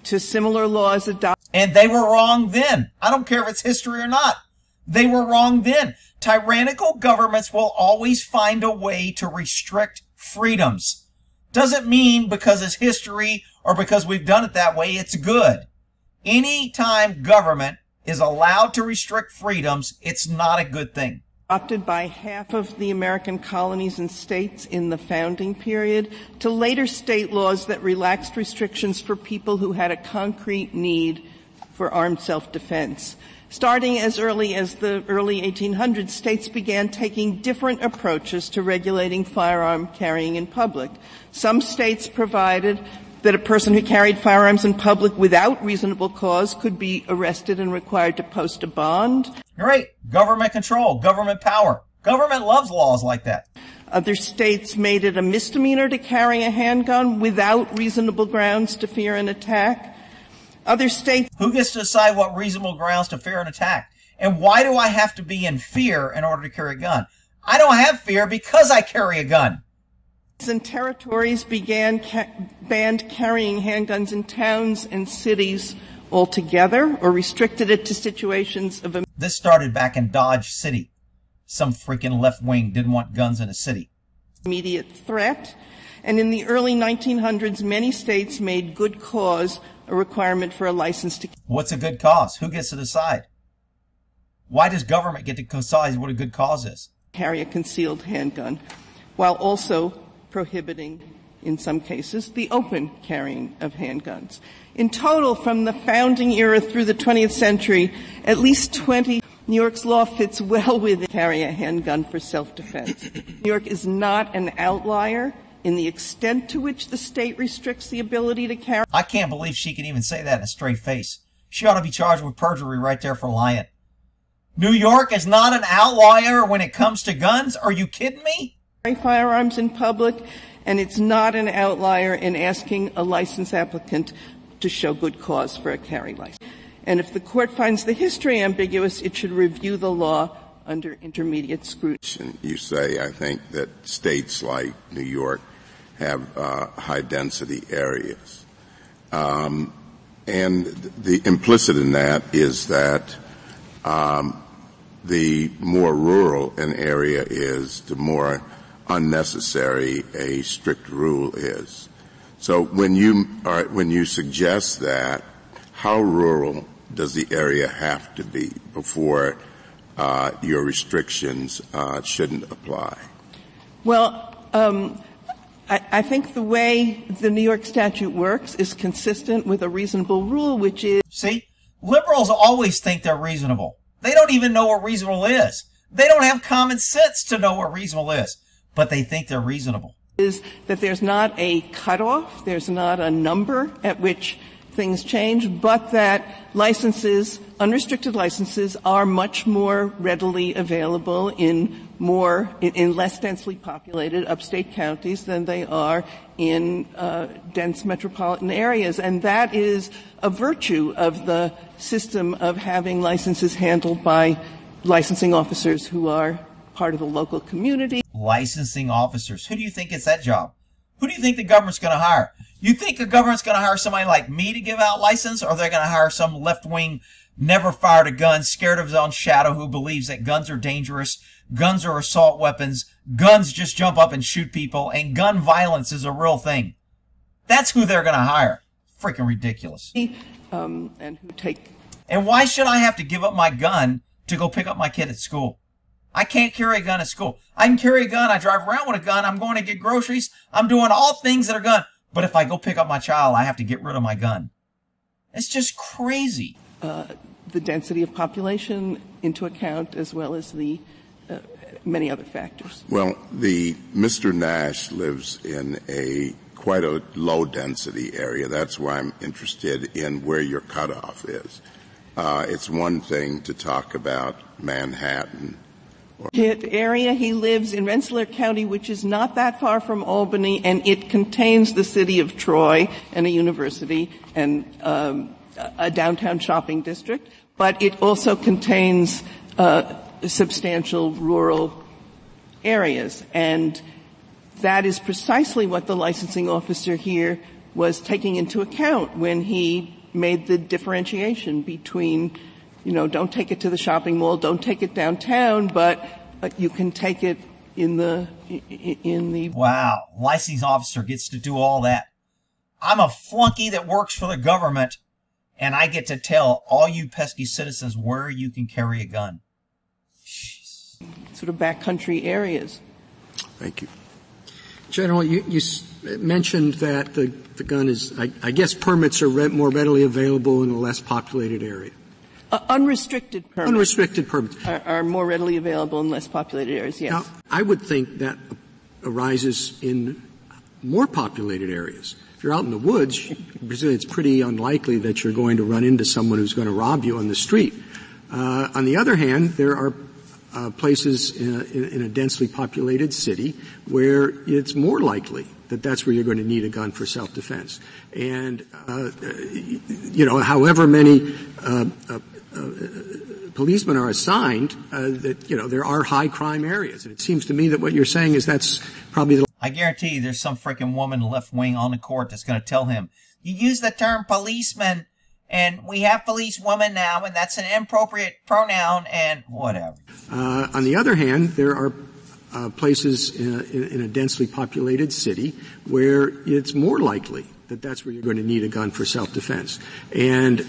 [SPEAKER 12] to similar laws adopted.
[SPEAKER 1] And they were wrong then. I don't care if it's history or not. They were wrong then. Tyrannical governments will always find a way to restrict freedoms. Doesn't mean because it's history or because we've done it that way, it's good. Anytime government is allowed to restrict freedoms, it's not a good thing.
[SPEAKER 12] Adopted by half of the American colonies and states in the founding period, to later state laws that relaxed restrictions for people who had a concrete need for armed self-defense. Starting as early as the early 1800s, states began taking different approaches to regulating firearm carrying in public. Some states provided that a person who carried firearms in public without reasonable cause could be arrested and required to post a bond.
[SPEAKER 1] Right. Government control, government power. Government loves laws like that.
[SPEAKER 12] Other states made it a misdemeanor to carry a handgun without reasonable grounds to fear an attack. Other states.
[SPEAKER 1] Who gets to decide what reasonable grounds to fear an attack? And why do I have to be in fear in order to carry a gun? I don't have fear because I carry a gun.
[SPEAKER 12] And territories banned carrying handguns in towns and cities altogether, or restricted it to situations of.
[SPEAKER 1] This started back in Dodge City. Some freaking left wing didn't want guns in a city.
[SPEAKER 12] Immediate threat. And in the early 1900s, many states made good cause a requirement for a license to.
[SPEAKER 1] What's a good cause? Who gets to decide? Why does government get to decide what a good cause is?
[SPEAKER 12] Carry a concealed handgun, while also prohibiting, in some cases, the open carrying of handguns. In total, from the founding era through the 20th century, at least 20 New York's law fits well within carry a handgun for self-defense. New York is not an outlier in the extent to which the state restricts the ability to carry.
[SPEAKER 1] I can't believe she can even say that in a straight face. She ought to be charged with perjury right there for lying. New York is not an outlier when it comes to guns? Are you kidding me?
[SPEAKER 12] Firearms in public, and it's not an outlier in asking a license applicant to show good cause for a carry license. And if the court finds the history ambiguous, it should review the law under intermediate scrutiny.
[SPEAKER 7] You say, I think, that states like New York have high-density areas. And the implicit in that is that the more rural an area is, the more unnecessary a strict rule is. So when you suggest that, how rural does the area have to be before your restrictions shouldn't apply?
[SPEAKER 12] Well, I think the way the New York statute works is consistent with a reasonable rule, which is...
[SPEAKER 1] See, liberals always think they're reasonable. They don't even know what reasonable is. They don't have common sense to know what reasonable is, but they think they're reasonable.
[SPEAKER 12] Is that there's not a cutoff, there's not a number at which things change, but that licenses, unrestricted licenses, are much more readily available in less densely populated upstate counties than they are in dense metropolitan areas. And that is a virtue of the system of having licenses handled by licensing officers who are part of the local community.
[SPEAKER 1] Licensing officers. Who do you think gets that job? Who do you think the government's going to hire? You think the government's going to hire somebody like me to give out license, or they're going to hire some left-wing, never fired a gun, scared of his own shadow, who believes that guns are dangerous, guns are assault weapons, guns just jump up and shoot people, and gun violence is a real thing? That's who they're going to hire. Freaking ridiculous.
[SPEAKER 12] And who take...
[SPEAKER 1] And why should I have to give up my gun to go pick up my kid at school? I can't carry a gun at school. I can carry a gun. I drive around with a gun. I'm going to get groceries. I'm doing all things that are gun. But if I go pick up my child, I have to get rid of my gun. It's just crazy.
[SPEAKER 12] The density of population into account, as well as the many other factors.
[SPEAKER 7] Well, Mr. Nash lives in quite a low density area. That's why I'm interested in where your cutoff is. It's one thing to talk about Manhattan.
[SPEAKER 12] Area he lives in Rensselaer County, which is not that far from Albany, and it contains the city of Troy and a university and a downtown shopping district, but it also contains substantial rural areas. And that is precisely what the licensing officer here was taking into account when he made the differentiation between, don't take it to the shopping mall, don't take it downtown, but you can take it in the...
[SPEAKER 1] Wow, licensing officer gets to do all that. I'm a flunky that works for the government, and I get to tell all you pesky citizens where you can carry a gun. Jeez.
[SPEAKER 12] Sort of backcountry areas.
[SPEAKER 7] Thank you.
[SPEAKER 5] General, you mentioned that the gun is, I guess permits are more readily available in a less populated area.
[SPEAKER 12] Unrestricted permits.
[SPEAKER 5] Unrestricted permits
[SPEAKER 12] are more readily available in less populated areas, yes.
[SPEAKER 5] Now, I would think that arises in more populated areas. If you're out in the woods, it's pretty unlikely that you're going to run into someone who's going to rob you on the street. On the other hand, there are places in a densely populated city where it's more likely that that's where you're going to need a gun for self-defense. And, however many policemen are assigned, there are high crime areas. And it seems to me that what you're saying is that's probably
[SPEAKER 1] I guarantee you there's some freaking woman left wing on the court that's going to tell him, you use the term policeman, and we have police woman now, and that's an inappropriate pronoun, and whatever.
[SPEAKER 5] On the other hand, there are places in a densely populated city where it's more likely that that's where you're going to need a gun for self-defense. And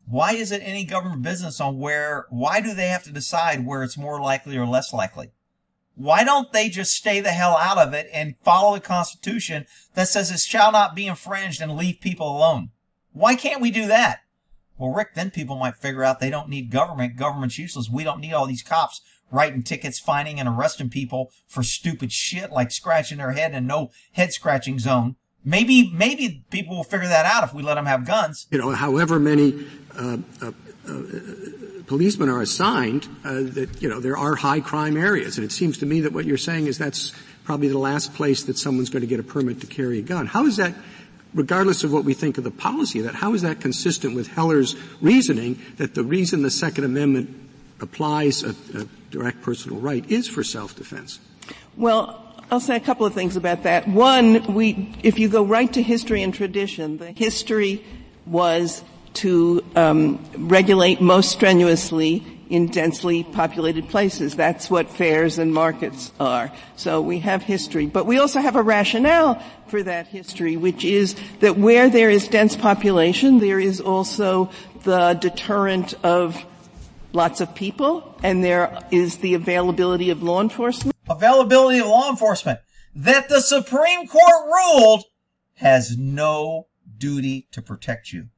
[SPEAKER 1] why is it any government business on why do they have to decide where it's more likely or less likely? Why don't they just stay the hell out of it and follow the Constitution that says it shall not be infringed and leave people alone? Why can't we do that? Well, Rick, then people might figure out they don't need government. Government's useless. We don't need all these cops writing tickets, fining, and arresting people for stupid shit like scratching their head in no head-scratching zone. Maybe people will figure that out if we let them have guns.
[SPEAKER 5] However many policemen are assigned, there are high crime areas. And it seems to me that what you're saying is that's probably the last place that someone's going to get a permit to carry a gun. How is that regardless of what we think of the policy of that, how is that consistent with Heller's reasoning that the reason the Second Amendment applies a direct personal right is for self-defense?
[SPEAKER 12] Well, I'll say a couple of things about that. One, if you go right to history and tradition, the history was to regulate most strenuously in densely populated places. That's what fairs and markets are. So we have history. But we also have a rationale for that history, which is that where there is dense population, there is also the deterrent of lots of people, and there is the availability of law enforcement.
[SPEAKER 1] Availability of law enforcement that the Supreme Court ruled has no duty to protect you.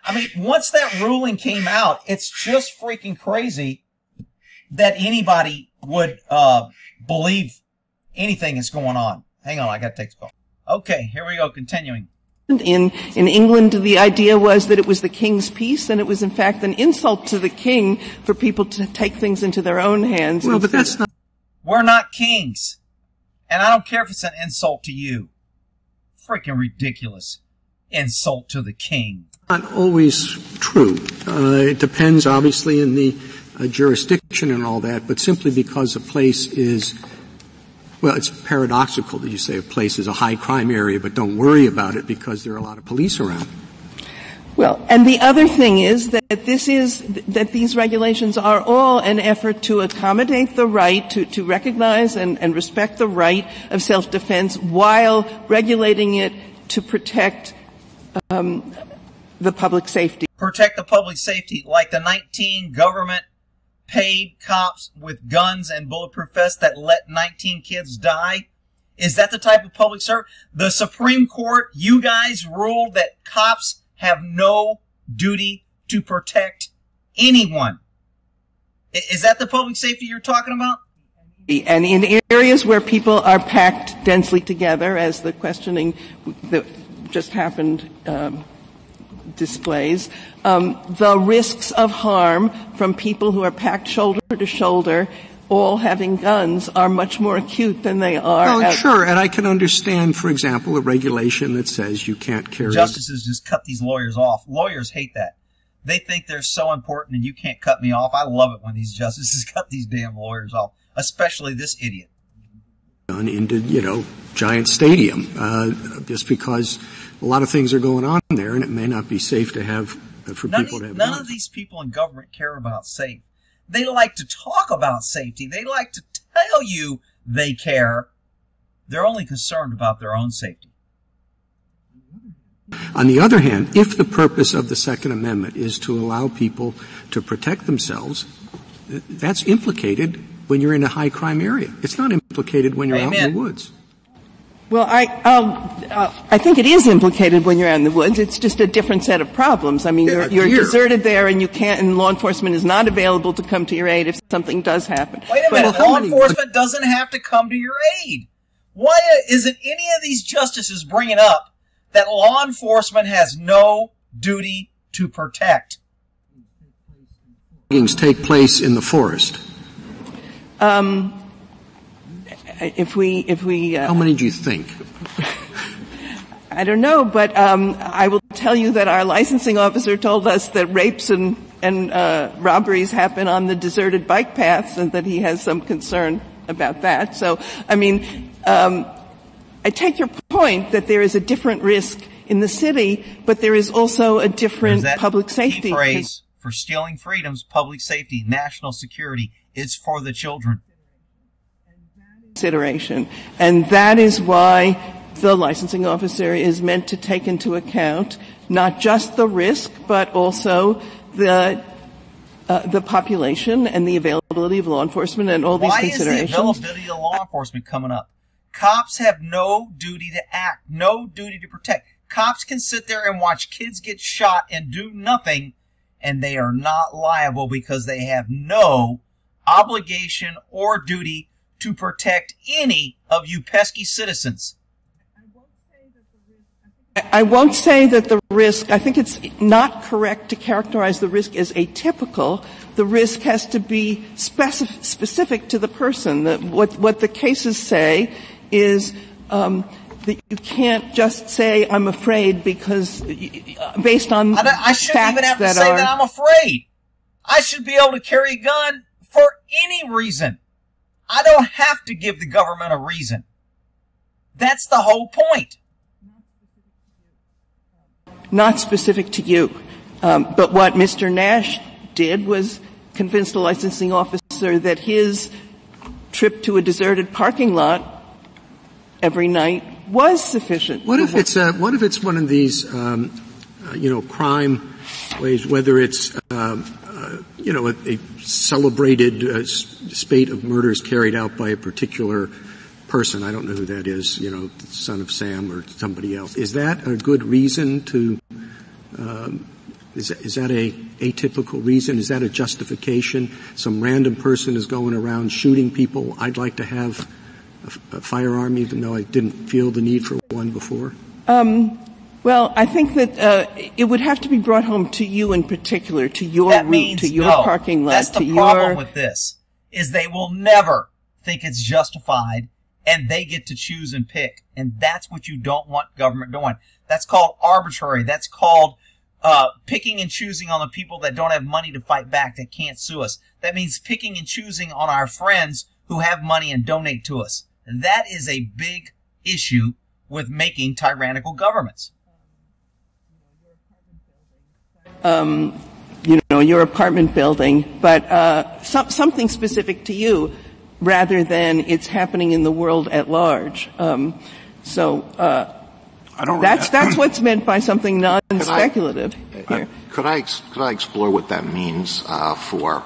[SPEAKER 1] I mean, once that ruling came out, it's just freaking crazy that anybody would believe anything is going on. Hang on, I got to take the call. Okay, here we go, continuing.
[SPEAKER 12] In England, the idea was that it was the king's peace, and it was in fact an insult to the king for people to take things into their own hands.
[SPEAKER 5] Well, but that's not...
[SPEAKER 1] We're not kings. And I don't care if it's an insult to you. Freaking ridiculous. Insult to the king.
[SPEAKER 5] Not always true. It depends, obviously, in the jurisdiction and all that, but simply because a place is, well, it's paradoxical that you say a place is a high crime area, but don't worry about it because there are a lot of police around.
[SPEAKER 12] Well, and the other thing is that these regulations are all an effort to accommodate the right, to recognize and respect the right of self-defense while regulating it to protect the public safety.
[SPEAKER 1] Protect the public safety, like the 19 government-paid cops with guns and bulletproof vests that let 19 kids die? Is that the type of public service? The Supreme Court, you guys ruled that cops have no duty to protect anyone. Is that the public safety you're talking about?
[SPEAKER 12] And in areas where people are packed densely together, as the questioning that just happened displays, the risks of harm from people who are packed shoulder to shoulder, all having guns, are much more acute than they are.
[SPEAKER 5] Oh, sure, and I can understand, for example, a regulation that says you can't carry...
[SPEAKER 1] Justices just cut these lawyers off. Lawyers hate that. They think they're so important and you can't cut me off. I love it when these justices cut these damn lawyers off, especially this idiot.
[SPEAKER 5] Into, giant stadium, just because a lot of things are going on there and it may not be safe to have, for people to have
[SPEAKER 1] None
[SPEAKER 5] guns.
[SPEAKER 1] of these people in government care about safety. They like to talk about safety. They like to tell you they care. They're only concerned about their own safety.
[SPEAKER 5] On the other hand, if the purpose of the Second Amendment is to allow people to protect themselves, that's implicated when you're in a high crime area. It's not implicated when you're out in the woods.
[SPEAKER 12] Well, I think it is implicated when you're out in the woods. It's just a different set of problems. I mean, you're deserted there, and and law enforcement is not available to come to your aid if something does happen.
[SPEAKER 1] Wait a minute, law enforcement doesn't have to come to your aid. Why isn't any of these justices bringing up that law enforcement has no duty to protect?
[SPEAKER 5] Things take place in the forest.
[SPEAKER 12] If we
[SPEAKER 5] how many do you think?
[SPEAKER 12] I don't know, but I will tell you that our licensing officer told us that rapes and robberies happen on the deserted bike paths, and that he has some concern about that. So, I mean, I take your point that there is a different risk in the city, but there is also a different public safety.
[SPEAKER 1] Key phrase for stealing freedoms, public safety, national security. It's for the children.
[SPEAKER 12] Consideration. And that is why the licensing officer is meant to take into account not just the risk, but also the population and the availability of law enforcement and all these considerations.
[SPEAKER 1] Why is the availability of law enforcement coming up? Cops have no duty to act, no duty to protect. Cops can sit there and watch kids get shot and do nothing, and they are not liable because they have no obligation or duty to protect any of you pesky citizens.
[SPEAKER 12] I won't say that the risk, I think it's not correct to characterize the risk as atypical. The risk has to be specific to the person. What the cases say is that you can't just say, I'm afraid, because based on
[SPEAKER 1] I shouldn't even have to say that I'm afraid. I should be able to carry a gun for any reason. I don't have to give the government a reason. That's the whole point.
[SPEAKER 12] Not specific to you. But what Mr. Nash did was convince the licensing officer that his trip to a deserted parking lot every night was sufficient.
[SPEAKER 5] What if it's one of these, crime ways, whether it's, a celebrated spate of murders carried out by a particular person. I don't know who that is, the son of Sam or somebody else. Is that a good reason to, is that a atypical reason? Is that a justification? Some random person is going around shooting people. I'd like to have a firearm even though I didn't feel the need for one before?
[SPEAKER 12] Well, I think that it would have to be brought home to you in particular, to your route, to your parking lot,
[SPEAKER 1] That's the problem with this, is they will never think it's justified, and they get to choose and pick. And that's what you don't want government doing. That's called arbitrary. That's called picking and choosing on the people that don't have money to fight back, that can't sue us. That means picking and choosing on our friends who have money and donate to us. That is a big issue with making tyrannical governments.
[SPEAKER 12] Your apartment building, but something specific to you rather than it's happening in the world at large. That's what's meant by something non-speculative here.
[SPEAKER 3] Could I explore what that means for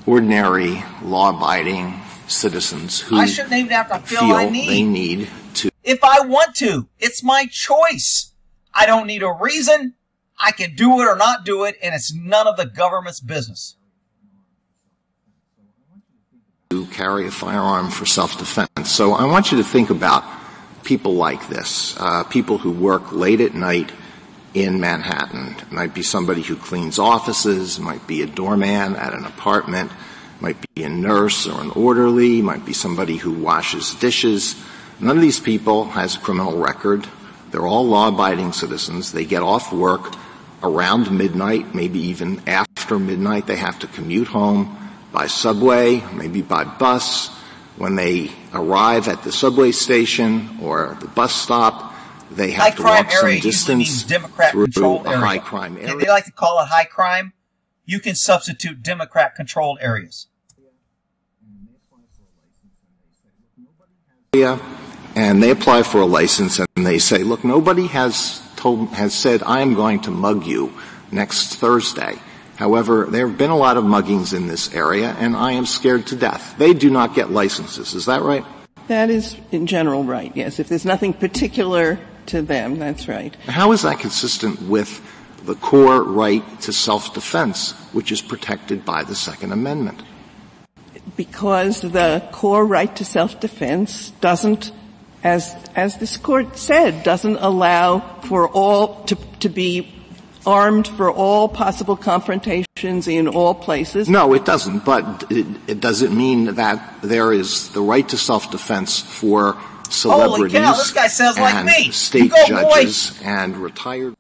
[SPEAKER 3] ordinary, law-abiding citizens who
[SPEAKER 1] I shouldn't even have to feel
[SPEAKER 3] they need to?
[SPEAKER 1] If I want to, it's my choice. I don't need a reason. I can do it or not do it, and it's none of the government's business.
[SPEAKER 3] To carry a firearm for self-defense. So I want you to think about people like this, people who work late at night in Manhattan. It might be somebody who cleans offices, might be a doorman at an apartment, might be a nurse or an orderly, might be somebody who washes dishes. None of these people has a criminal record. They're all law-abiding citizens. They get off work around midnight, maybe even after midnight. They have to commute home by subway, maybe by bus. When they arrive at the subway station or the bus stop, they have to walk some distance through a high-crime area.
[SPEAKER 1] They like to call it high crime. You can substitute Democrat-controlled areas.
[SPEAKER 3] And they apply for a license, and they say, look, nobody has said, I'm going to mug you next Thursday. However, there have been a lot of muggings in this area, and I am scared to death. They do not get licenses. Is that right?
[SPEAKER 12] That is, in general, right, yes. If there's nothing particular to them, that's right.
[SPEAKER 3] How is that consistent with the core right to self-defense, which is protected by the Second Amendment?
[SPEAKER 12] Because the core right to self-defense doesn't, as this Court said, doesn't allow for all to be armed for all possible confrontations in all places.
[SPEAKER 3] No, it doesn't. But it doesn't mean that there is the right to self-defense for celebrities.
[SPEAKER 1] Holy cow, this guy sounds like me.
[SPEAKER 3] State judges and retired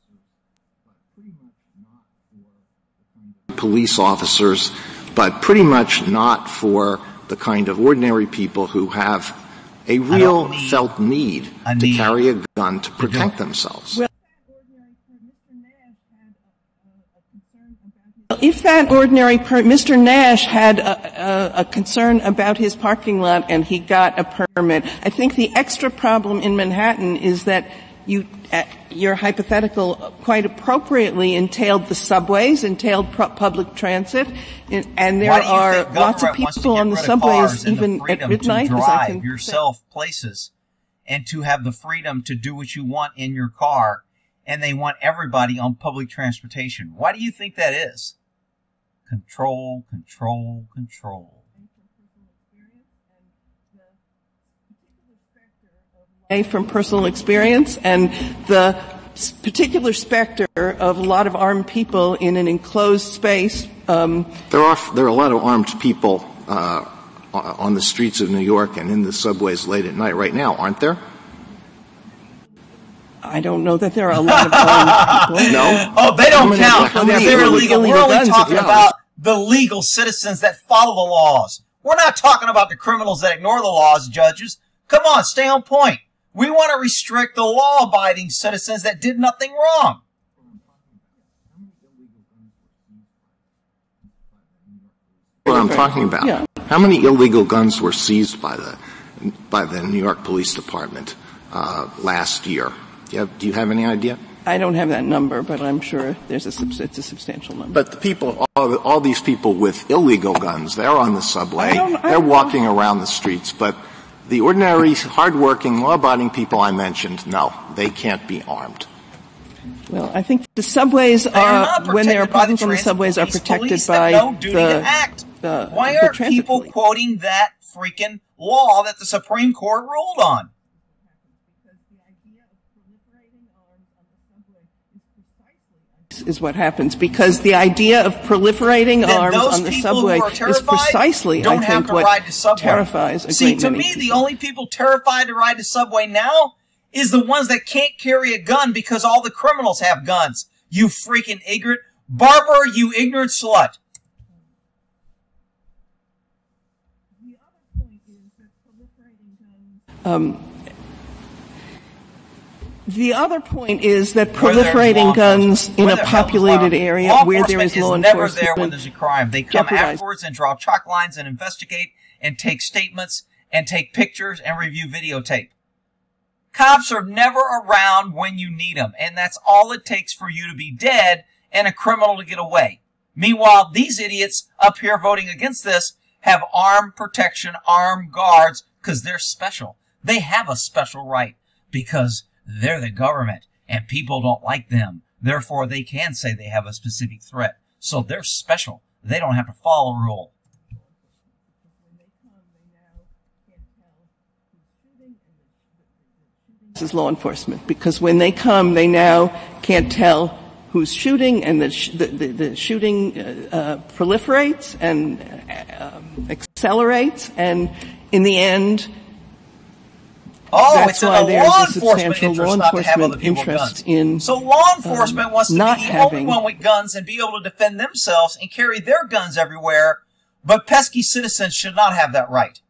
[SPEAKER 3] police officers, but pretty much not for the kind of ordinary people who have a real felt need to carry a gun to protect themselves.
[SPEAKER 12] Well, if that ordinary Mr. Nash had a concern about his parking lot and he got a permit, I think the extra problem in Manhattan is that your hypothetical quite appropriately entailed the subways, entailed public transit, and there are lots of people on the subways even at midnight.
[SPEAKER 1] To drive yourself places and to have the freedom to do what you want in your car, and they want everybody on public transportation. Why do you think that is? Control, control, control.
[SPEAKER 12] From personal experience, and the particular specter of a lot of armed people in an enclosed space.
[SPEAKER 3] There are a lot of armed people on the streets of New York and in the subways late at night right now, aren't there?
[SPEAKER 12] I don't know that there are a lot of armed people.
[SPEAKER 3] No?
[SPEAKER 1] Oh, they don't count. They're illegal. We're only
[SPEAKER 12] guns,
[SPEAKER 1] talking
[SPEAKER 12] yeah.
[SPEAKER 1] about the legal citizens that follow the laws. We're not talking about the criminals that ignore the laws, judges. Come on, stay on point. We want to restrict the law-abiding citizens that did nothing wrong.
[SPEAKER 3] What I'm talking about.
[SPEAKER 12] Yeah.
[SPEAKER 3] How many illegal guns were seized by the New York Police Department last year? Do you have any idea?
[SPEAKER 12] I don't have that number, but I'm sure it's a substantial number.
[SPEAKER 3] But the people, all these people with illegal guns, they're on the subway, they're walking around the streets, but the ordinary, hardworking, law-abiding people I mentioned, no, they can't be armed.
[SPEAKER 12] Well, I think the subways when there are problems on the subways, are protected by the
[SPEAKER 1] Why are people quoting that freaking law that the Supreme Court ruled on?
[SPEAKER 12] Is what happens, because the idea of proliferating arms on the subway is precisely, I think, what terrifies a great
[SPEAKER 1] to
[SPEAKER 12] many
[SPEAKER 1] me,
[SPEAKER 12] people.
[SPEAKER 1] the only people terrified to ride the subway now is the ones that can't carry a gun because all the criminals have guns. You freaking ignorant Barbara, you ignorant slut.
[SPEAKER 12] The other point is that proliferating guns in a populated area where there is law enforcement
[SPEAKER 1] never there when there's a crime. They come afterwards and draw chalk lines and investigate and take statements and take pictures and review videotape. Cops are never around when you need them, and that's all it takes for you to be dead and a criminal to get away. Meanwhile, these idiots up here voting against this have armed protection, armed guards, because they're special. They have a special right because they're the government and people don't like them. Therefore, they can say they have a specific threat. So they're special. They don't have to follow a rule.
[SPEAKER 12] This is law enforcement, because when they come, they now can't tell who's shooting, and the shooting proliferates and accelerates, and in the end, that's why there's a substantial law enforcement interest in
[SPEAKER 1] so law enforcement wants to be the only one with guns and be able to defend themselves and carry their guns everywhere, but pesky citizens should not have that right.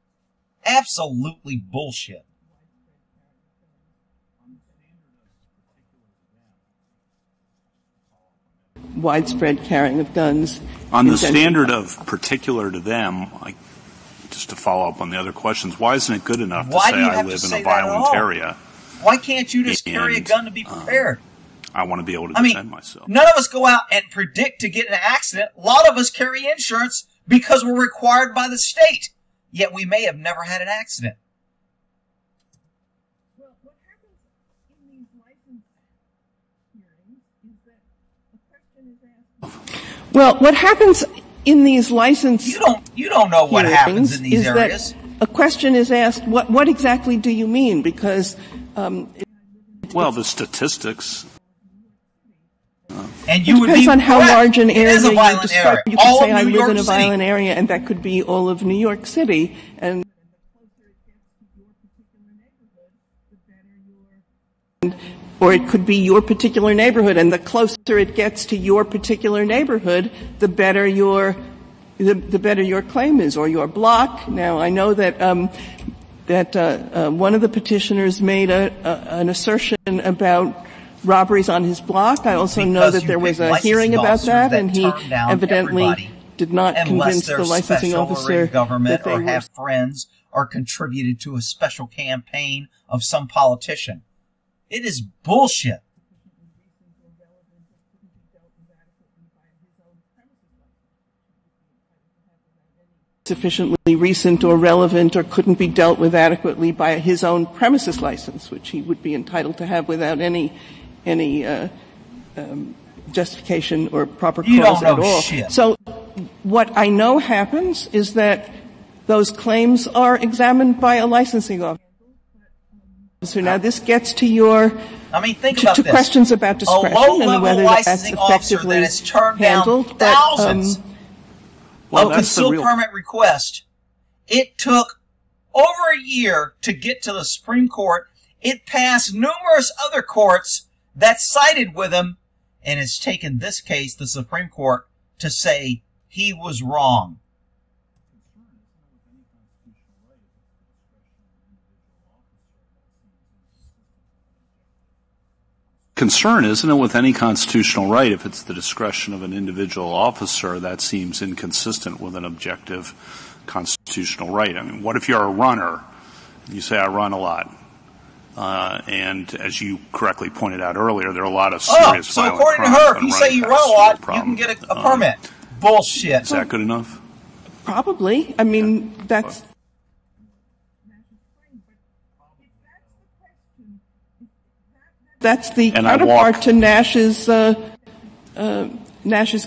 [SPEAKER 1] Absolutely bullshit.
[SPEAKER 12] Widespread carrying of guns.
[SPEAKER 10] On the standard of particular to them, just to follow up on the other questions, why isn't it good enough to say I live in a violent area?
[SPEAKER 1] Why can't you just carry a gun to be prepared?
[SPEAKER 10] I want to be able to defend myself.
[SPEAKER 1] None of us go out and predict to get in an accident. A lot of us carry insurance because we're required by the state. Yet we may have never had an accident.
[SPEAKER 12] Well, what happens in these license
[SPEAKER 1] you don't know what happens in these areas.
[SPEAKER 12] A question is asked, what exactly do you mean? Because
[SPEAKER 10] the statistics.
[SPEAKER 1] And you
[SPEAKER 12] it
[SPEAKER 1] would
[SPEAKER 12] depends
[SPEAKER 1] be
[SPEAKER 12] on how
[SPEAKER 1] correct.
[SPEAKER 12] large an area you describe.
[SPEAKER 1] Area.
[SPEAKER 12] You could
[SPEAKER 1] all
[SPEAKER 12] say I
[SPEAKER 1] New
[SPEAKER 12] live
[SPEAKER 1] York
[SPEAKER 12] in a
[SPEAKER 1] City.
[SPEAKER 12] violent area, and that could be all of New York City. And or it could be your particular neighborhood, and the closer it gets to your particular neighborhood, the better your claim is, or your block. Now, I know that one of the petitioners made an assertion about robberies on his block. I also know that there was a hearing about that, and he evidently did not convince the licensing officer
[SPEAKER 1] government
[SPEAKER 12] that they
[SPEAKER 1] or have friends or contributed to a special campaign of some politician. It is bullshit.
[SPEAKER 12] Sufficiently recent or relevant or couldn't be dealt with adequately by his own premises license, which he would be entitled to have without any justification or proper cause at all.
[SPEAKER 1] Shit.
[SPEAKER 12] So what I know happens is that those claims are examined by a licensing officer. So now this gets to your
[SPEAKER 1] think about
[SPEAKER 12] to
[SPEAKER 1] this.
[SPEAKER 12] questions about discretion and whether that's effectively
[SPEAKER 1] that has turned
[SPEAKER 12] handled.
[SPEAKER 1] Down thousands of concealed permit requests. It took over a year to get to the Supreme Court It passed numerous other courts that sided with him, and has taken this case, the Supreme Court, to say he was wrong.
[SPEAKER 10] Concern, isn't it, with any constitutional right, if it's the discretion of an individual officer, that seems inconsistent with an objective constitutional right. I mean, what if you're a runner? You say, I run a lot. And as you correctly pointed out earlier, there are a lot of serious
[SPEAKER 1] so
[SPEAKER 10] violent
[SPEAKER 1] according to
[SPEAKER 10] crimes,
[SPEAKER 1] her, if you say you run a lot, you can get a permit. Bullshit.
[SPEAKER 10] Is that good enough?
[SPEAKER 12] Probably. I mean, that's... That's the counterpart to Nash's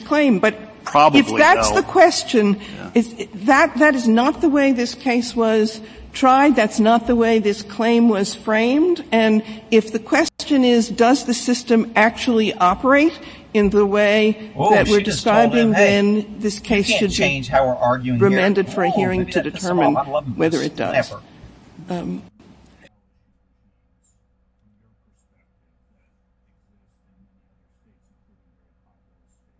[SPEAKER 12] claim. But
[SPEAKER 10] probably,
[SPEAKER 12] if that's the question, that is not the way this case was tried. That's not the way this claim was framed. And if the question is, does the system actually operate in the way that we're describing, then this case should be
[SPEAKER 1] how we're arguing
[SPEAKER 12] remanded for a hearing to determine whether it does.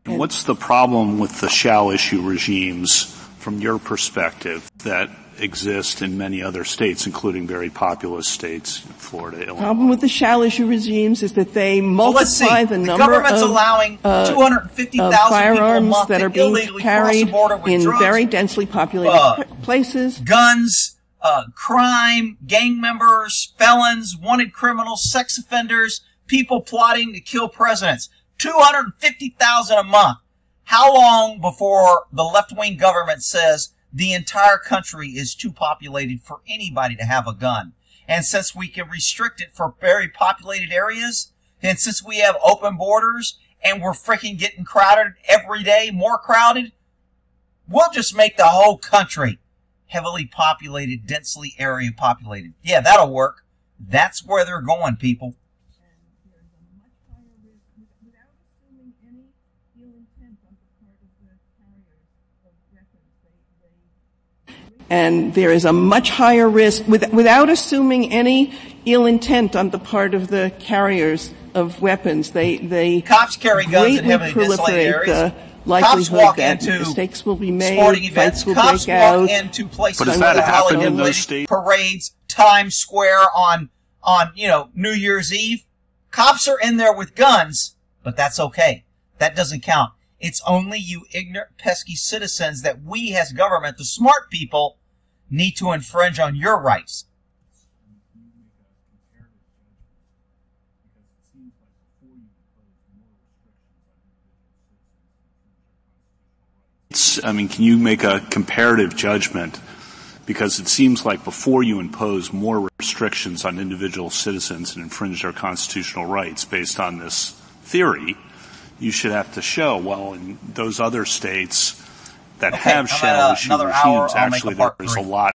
[SPEAKER 10] What's the problem with the shall issue regimes from your perspective that exist in many other states, including very populous states, Florida, Illinois?
[SPEAKER 12] The problem with the shall issue regimes is that they multiply the number
[SPEAKER 1] government's allowing 250,000
[SPEAKER 12] firearms that are being carried in
[SPEAKER 1] drugs,
[SPEAKER 12] very densely populated places.
[SPEAKER 1] Guns, crime, gang members, felons, wanted criminals, sex offenders, people plotting to kill presidents. 250,000 a month. How long before the left-wing government says the entire country is too populated for anybody to have a gun? And since we can restrict it for very populated areas, and since we have open borders, and we're freaking getting crowded every day, more crowded, we'll just make the whole country heavily populated, densely area populated. Yeah, that'll work. That's where they're going, people.
[SPEAKER 12] And there is a much higher risk, without assuming any ill intent on the part of the carriers of weapons. They
[SPEAKER 1] cops carry guns in heavily desolated areas. Cops walk into
[SPEAKER 12] mistakes will be made,
[SPEAKER 1] sporting events.
[SPEAKER 12] Cops
[SPEAKER 1] walk into places
[SPEAKER 10] but that happen in those states?
[SPEAKER 1] Parades, Times Square on New Year's Eve. Cops are in there with guns, but that's okay. That doesn't count. It's only you ignorant, pesky citizens that we as government, the smart people, need to infringe on your rights.
[SPEAKER 10] Can you make a comparative judgment? Because it seems like before you impose more restrictions on individual citizens and infringe their constitutional rights based on this theory, you should have to show, well, in those other states that have shall issue regimes, actually there is a lot